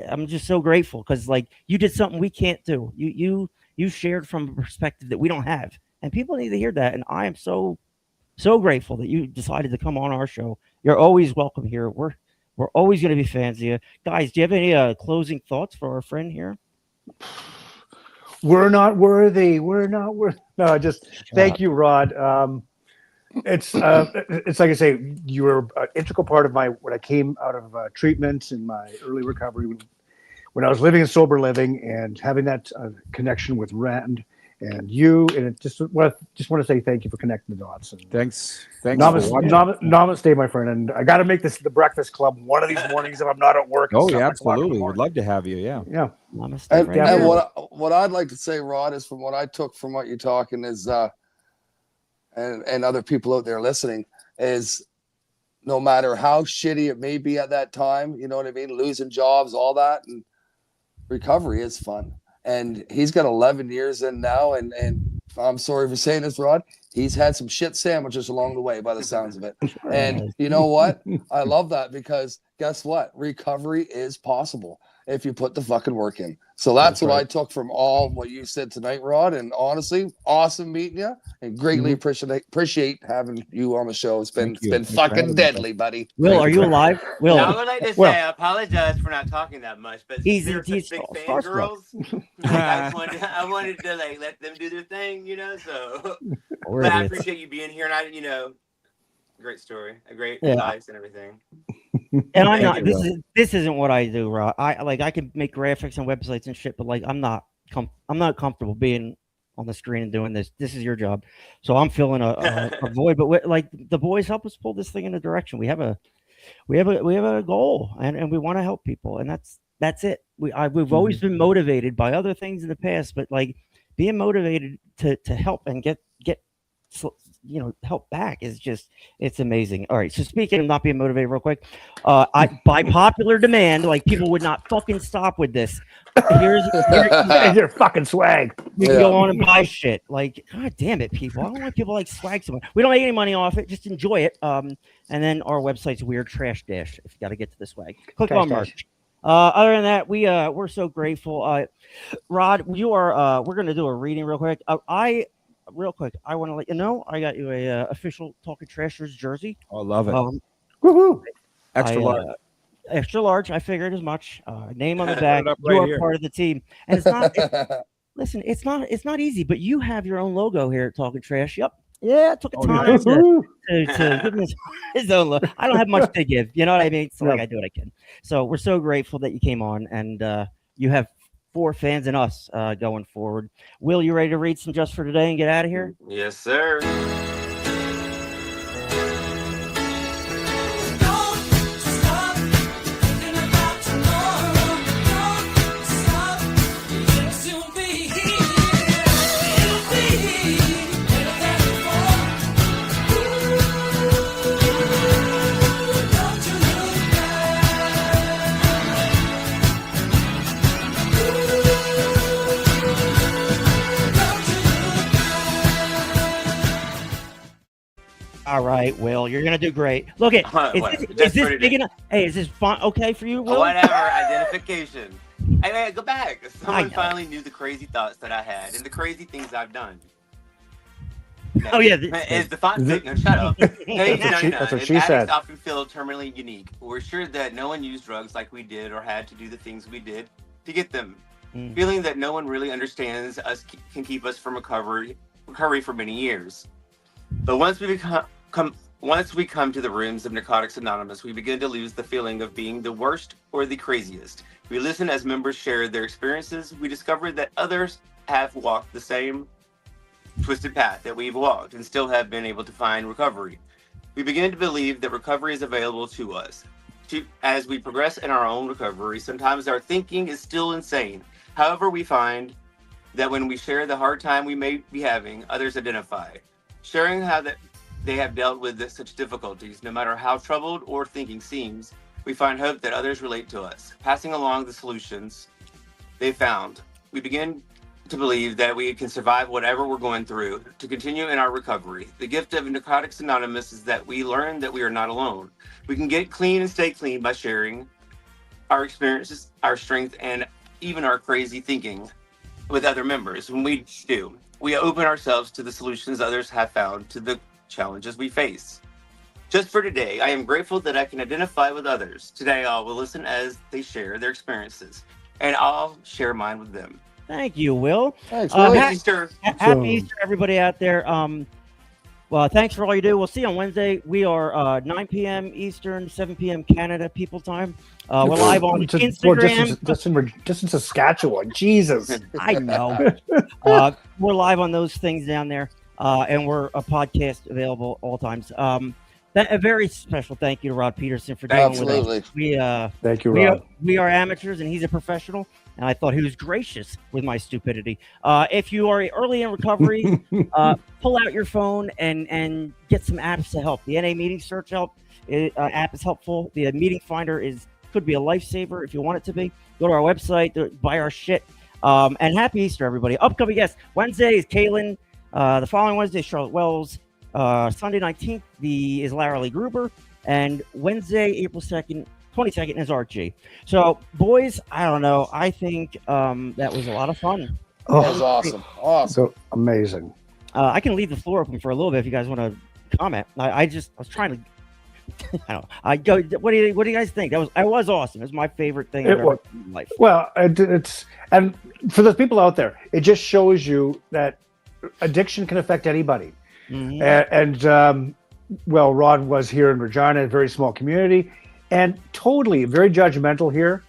I'm just so grateful because like you did something we can't do. You shared from a perspective that we don't have, and people need to hear that. And I am so grateful that you decided to come on our show. You're always welcome here. We're always going to be fans of you guys. Do you have any closing thoughts for our friend here? We're not worthy. We're not worthy. No, just thank you, Rod. It's like I say, you were an integral part of when I came out of treatment and my early recovery when I was living in sober living and having that connection with Rand and you, and it just want to say thank you for connecting the dots. And thanks. Namaste, my friend. And I got to make this the Breakfast Club one of these mornings if I'm not at work. Oh yeah, absolutely. We'd love to have you. Yeah. Namaste, and what I'd like to say, Rod, is from what I took from what you're talking is. And other people out there listening is no matter how shitty it may be at that time, you know what I mean? Losing jobs, all that, and recovery is fun. And he's got 11 years in now. And I'm sorry for saying this, Rod, he's had some shit sandwiches along the way by the sounds of it. And you know what? I love that because guess what? Recovery is possible if you put the fucking work in. So that's what I took from all what you said tonight, Rod. And honestly, awesome meeting you and greatly appreciate having you on the show. It's been fucking deadly, buddy. Will, are you alive? Will, I would like to say I apologize for not talking that much, but he's big fangirls. I wanted to like let them do their thing, you know. So, but I appreciate you being here, and great story, a great advice, and everything. And I'm not. This isn't what I do, Rod. I can make graphics and websites and shit, but like I'm not comfortable being on the screen and doing this. This is your job. So I'm filling a void. But like the boys help us pull this thing in a direction. We have a goal, and we want to help people, and that's it. We've always been motivated by other things in the past, but like being motivated to help and get help back is just, it's amazing. All right, so speaking of not being motivated, real quick, by popular demand, like people would not fucking stop with this. Here's your fucking swag. You can go on and buy shit. Like, god damn it, people! I don't want people like swag so much. We don't make any money off it. Just enjoy it. And then our website's Weird Trash Dash. If you got to get to the swag, click on merch. Other than that, we're so grateful. Rod, you are. We're gonna do a reading real quick. Real quick, I want to let you know I got you a official Talkin' Trashers jersey. I love it. Woohoo! Extra large. Extra large. I figured as much. Name on the back. You are part of the team, and it's not. Listen, it's not easy, but you have your own logo here at Talkin' Trash. Yep. Yeah, it took a time to give him his own logo. I don't have much to give. You know what I mean? So like, I do what I can. So we're so grateful that you came on, and you have 4 fans and us going forward. Will, you ready to read some just for today and get out of here? Yes, sir. All right, Will, you're gonna do great. Look at is this big enough? Hey, is this fun? Okay for you, Will? Whatever. Identification. Hey, go back. Someone finally knew the crazy thoughts that I had and the crazy things I've done. Oh yeah, is the font big? No, shut up. That's what she said. Often feel terminally unique. We're sure that no one used drugs like we did or had to do the things we did to get them. Feeling that no one really understands us can keep us from recovery for many years. But once we come to the rooms of Narcotics Anonymous, we begin to lose the feeling of being the worst or the craziest. We listen as members share their experiences. We discover that others have walked the same twisted path that we've walked and still have been able to find recovery. We begin to believe that recovery is available to us. As we progress in our own recovery, sometimes our thinking is still insane. However, we find that when we share the hard time we may be having, others identify. Sharing how that they have dealt with such difficulties, no matter how troubled or thinking seems, we find hope that others relate to us, passing along the solutions they found. We begin to believe that we can survive whatever we're going through, to continue in our recovery. The gift of Narcotics Anonymous is that we learn that we are not alone. We can get clean and stay clean by sharing our experiences, our strength, and even our crazy thinking with other members. When we do, we open ourselves to the solutions others have found to the challenges we face. Just for today, I am grateful that I can identify with others. Today, I will listen as they share their experiences, and I'll share mine with them. Thank you, Will. Thanks, happy Easter. Happy Easter, everybody out there. Well, thanks for all you do. We'll see you on Wednesday. We are 9 p.m. Eastern, 7 p.m. Canada people time. We're live on Instagram. Just in Saskatchewan. Jesus. I know. We're live on those things down there, and we're a podcast available all times. A very special thank you to Rod Pedersen for dealing with us. Thank you, Rod. We are amateurs, and he's a professional. And I thought he was gracious with my stupidity. If you are early in recovery, pull out your phone and get some apps to help. The NA Meeting Search app is helpful. The Meeting Finder could be a lifesaver if you want it to be. Go to our website, buy our shit. And happy Easter, everybody. Upcoming guests. Wednesday is Kaylin. The following Wednesday is Charlotte Wells. Sunday 19th is Lara Lee Gruber. And Wednesday, April 22nd is Archie. So, boys, I don't know. I think that was a lot of fun. That was awesome. So amazing. I can leave the floor open for a little bit if you guys want to comment. I was trying to. I don't know. What do you guys think? I was awesome. It was my favorite thing I've ever done in life. Well, it's and for those people out there, it just shows you that addiction can affect anybody. Mm-hmm. Well, Rod was here in Regina, a very small community, and totally very judgmental here.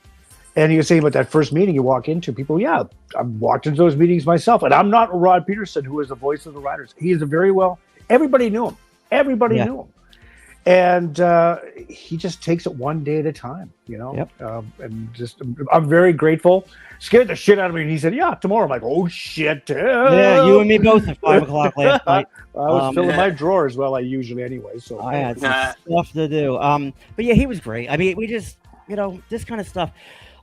And you say about that first meeting you walk into, people, yeah, I've walked into those meetings myself. And I'm not Rod Pedersen, who is the voice of the riders. He is everybody knew him. Everybody knew him. And he just takes it one day at a time, and just, I'm very grateful. Scared the shit out of me. And he said, yeah, tomorrow. I'm like, oh, shit. Yeah, you and me both at 5 o'clock last night. I was filling my drawers, I usually anyway. So I had some stuff to do. But yeah, he was great. I mean, we just, this kind of stuff.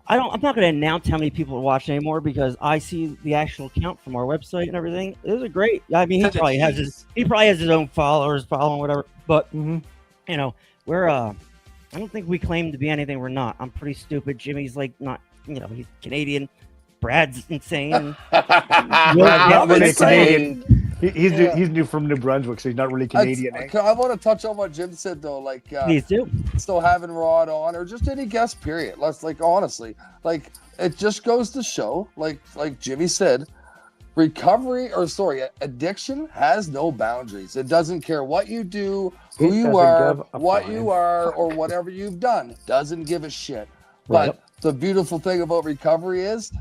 I'm not going to announce how many people are watching anymore because I see the actual count from our website and everything. Those are great. I mean, he probably has his own followers following whatever. But we're I don't think we claim to be anything we're not. I'm pretty stupid. Jimmy's like not. He's Canadian. Brad's insane. Canadian. He's new from New Brunswick, so he's not really Canadian. I want to touch on what Jim said though, like please do. Still having Rod on, or just any guest. Period. Let's honestly, it just goes to show, like Jimmy said, addiction has no boundaries. It doesn't care what you do, who you are, what you are, or whatever you've done. Doesn't give a shit. Right. But the beautiful thing about recovery is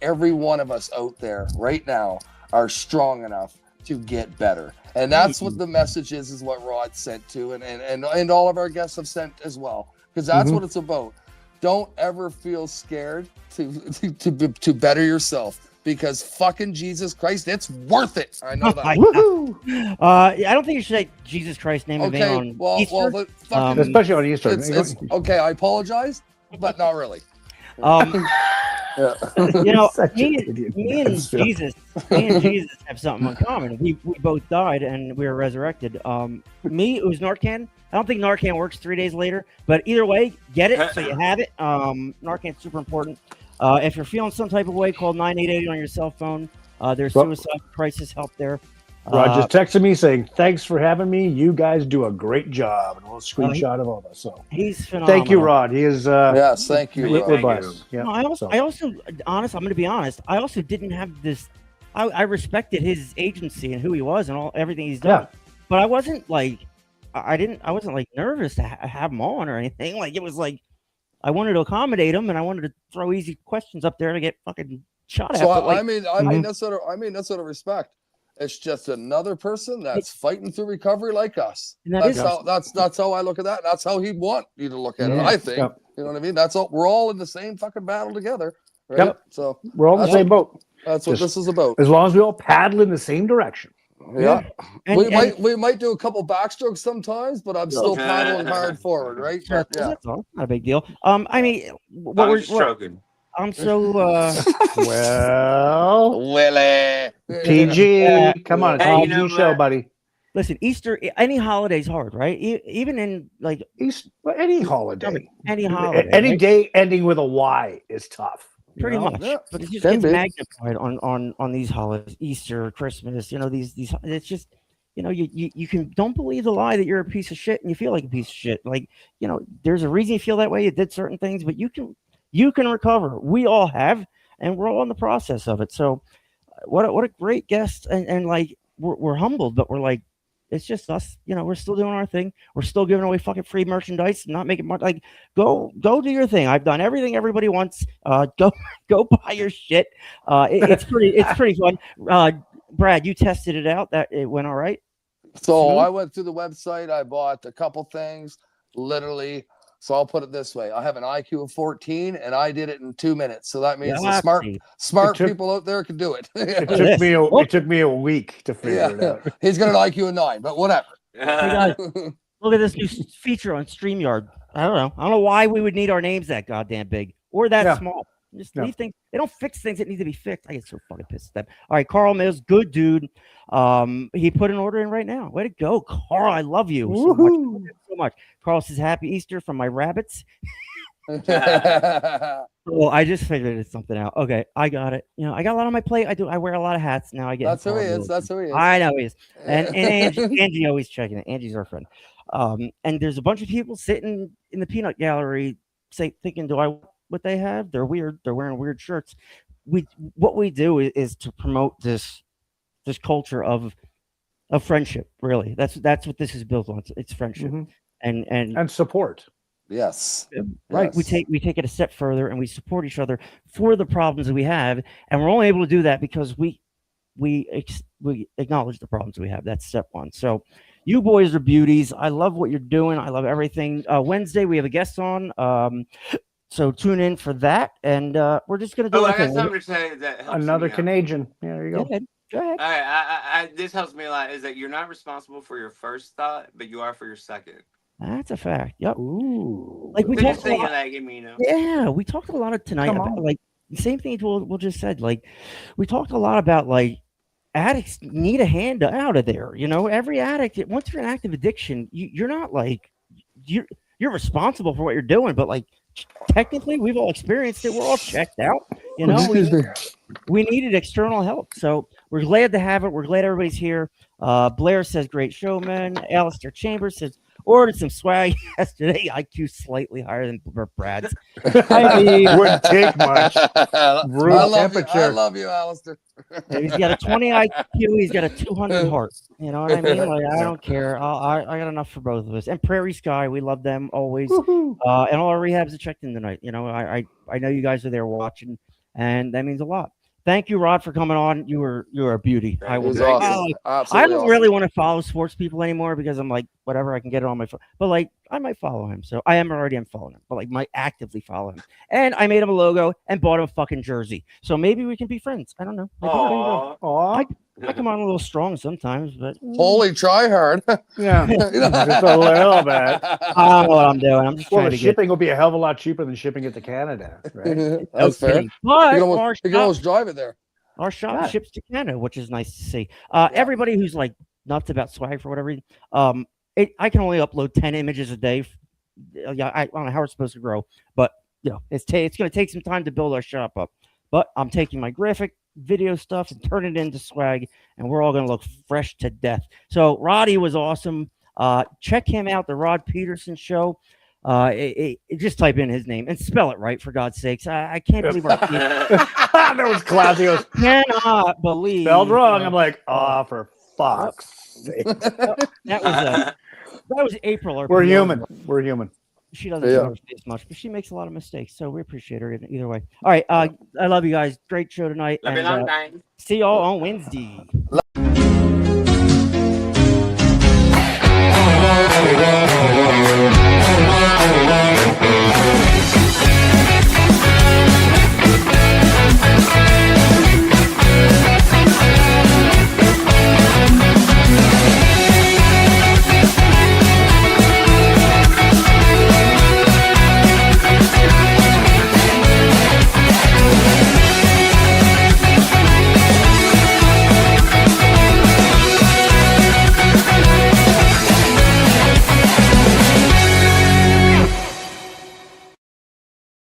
every one of us out there right now are strong enough to get better. And that's what the message is what Rod sent to, and all of our guests have sent as well. Because that's what it's about. Don't ever feel scared to better yourself. Because fucking Jesus Christ, it's worth it. I know that. I don't think you should say Jesus Christ name of on Easter. Especially on Easter. It's okay, I apologize, but not really. Me and Jesus have something in common. We both died and we were resurrected. Me, it was Narcan. I don't think Narcan works 3 days later, but either way, get it so you have it. Narcan's super important. If you're feeling some type of way, call 988 on your cell phone. There's suicide crisis help there. Rod just texted me saying, thanks for having me. You guys do a great job. And a little screenshot of all of us. So he's phenomenal. Thank you, Rod. He is yes, thank you. We're blessed. Yeah. No, I also I'm going to be honest. I also didn't have this. I respected his agency and who he was and everything he's done. Yeah. But I wasn't like I wasn't like nervous to have him on or anything. Like it was like I wanted to accommodate him and I wanted to throw easy questions up there to get fucking shot at. So I mean that's sort of respect. It's just another person that's fighting through recovery like us. That's how I look at that. That's how he'd want you to look at it. I think. Yep. You know what I mean? That's all. We're all in the same fucking battle together, right? Yep. So we're all in the same boat. That's what this is about. As long as we all paddle in the same direction. Yeah. We might do a couple backstrokes sometimes, but I'm still paddling hard forward, right? That's all. Not a big deal. I mean, we're stroking. I'm so Willie PG. Come on, it's all new show, buddy. Listen, Easter, any holiday's hard, right? Even in like Easter, any holiday, any day ending with a Y is tough. Pretty much, but it just gets magnified on these holidays, Easter, Christmas. These. It's just you can don't believe the lie that you're a piece of shit and you feel like a piece of shit. Like there's a reason you feel that way. You did certain things, but you can recover. We all have, and we're all in the process of it. So, what a great guest, and like we're humbled, but we're like, it's just us. We're still doing our thing. We're still giving away fucking free merchandise, and not making much. Like, go do your thing. I've done everything everybody wants. Go buy your shit. It's pretty fun. Brad, you tested it out. That it went all right. So I went through the website. I bought a couple things, literally. So I'll put it this way. I have an IQ of 14 and I did it in 2 minutes. So that means the smart people out there can do it. It took me a week to figure it out. He's got an IQ of 9, but whatever. Hey guys, look at this new feature on StreamYard. I don't know why we would need our names that goddamn big or that small. Just leave things. They don't fix things that need to be fixed. I get so fucking pissed at them. All right, Carl Mills, good dude. He put an order in right now. Way to go, Carl. I love you so much. Carl says, "Happy Easter from my rabbits." Well, I just figured it's something out. Okay, I got it. I got a lot on my plate. I wear a lot of hats now. I get. That's who he is. That's who he is. I know he is. And Angie always checking it. Angie's our friend. And there's a bunch of people sitting in the peanut gallery, thinking, "Do I want what they have? They're weird. They're wearing weird shirts." What we do is to promote this culture of friendship. Really, that's what this is built on. It's friendship and support. Yes. Right. Yes. We take it a step further and we support each other for the problems that we have, and we're only able to do that because we acknowledge the problems we have. That's step one. So you boys are beauties. I love what you're doing. I love everything. Wednesday we have a guest on. So tune in for that, and we're just gonna do. I got something to say that helps Another me out. Canadian. Yeah, there you go. Go ahead. Go ahead. All right, this helps me a lot. Is that you're not responsible for your first thought, but you are for your second. That's a fact. Yep. Ooh. Like we So just talked a lot. like you know. Yeah, we talked a lot of tonight Come about on. like the same thing we'll just said. Like we talked a lot about like addicts need a hand out of there. You know, every addict, once you're in active addiction, you're not like you're responsible for what you're doing, but like technically we've all experienced it. We're all checked out. You know, we needed external help. So we're glad to have it. We're glad everybody's here. Blair says great showman. Alistair Chambers says ordered some swag yesterday. IQ slightly higher than Brad's. I mean, wouldn't take much. Room I temperature. love you, Alistair. He's got a 20 IQ. He's got a 200 heart. You know what I mean? Like, I don't care. I got enough for both of us. And Prairie Sky, we love them always. And all our rehabs are checked in tonight. You know, I know you guys are there watching, and that means a lot. Thank you, Rod, for coming on. You were a beauty. I will. Awesome. I don't really want to follow sports people anymore because I'm like, whatever, I can get it on my phone. But like, I might follow him. So I am already following him, but like, might actively follow him. And I made him a logo and bought him a fucking jersey. So maybe we can be friends. I don't know. I come on a little strong sometimes, but Holy try hard. Yeah, just a little bit. I don't know what I'm doing. I'm just Well, trying the to shipping will be a hell of a lot cheaper than shipping it to Canada, right? That's fair. But You can almost drive it there. our shop ships to Canada, which is nice to see. Everybody who's like nuts about swag for whatever reason, I can only upload 10 images a day. I don't know how it's supposed to grow, but you know, it's going to take some time to build our shop up. But I'm taking my graphic video stuff and turn it into swag, and we're all going to look fresh to death. So Roddy was awesome. Check him out, the Rod Pedersen Show. Just type in his name and spell it right, for God's sakes. I can't believe that was classy. I cannot believe spelled wrong. I'm like, for fuck's sake. That was April. We're human. We're human. She doesn't show her face much, but she makes a lot of mistakes, so we appreciate her either way. All right, I love you guys. Great show tonight. Love you And, long time. see y'all on Wednesday.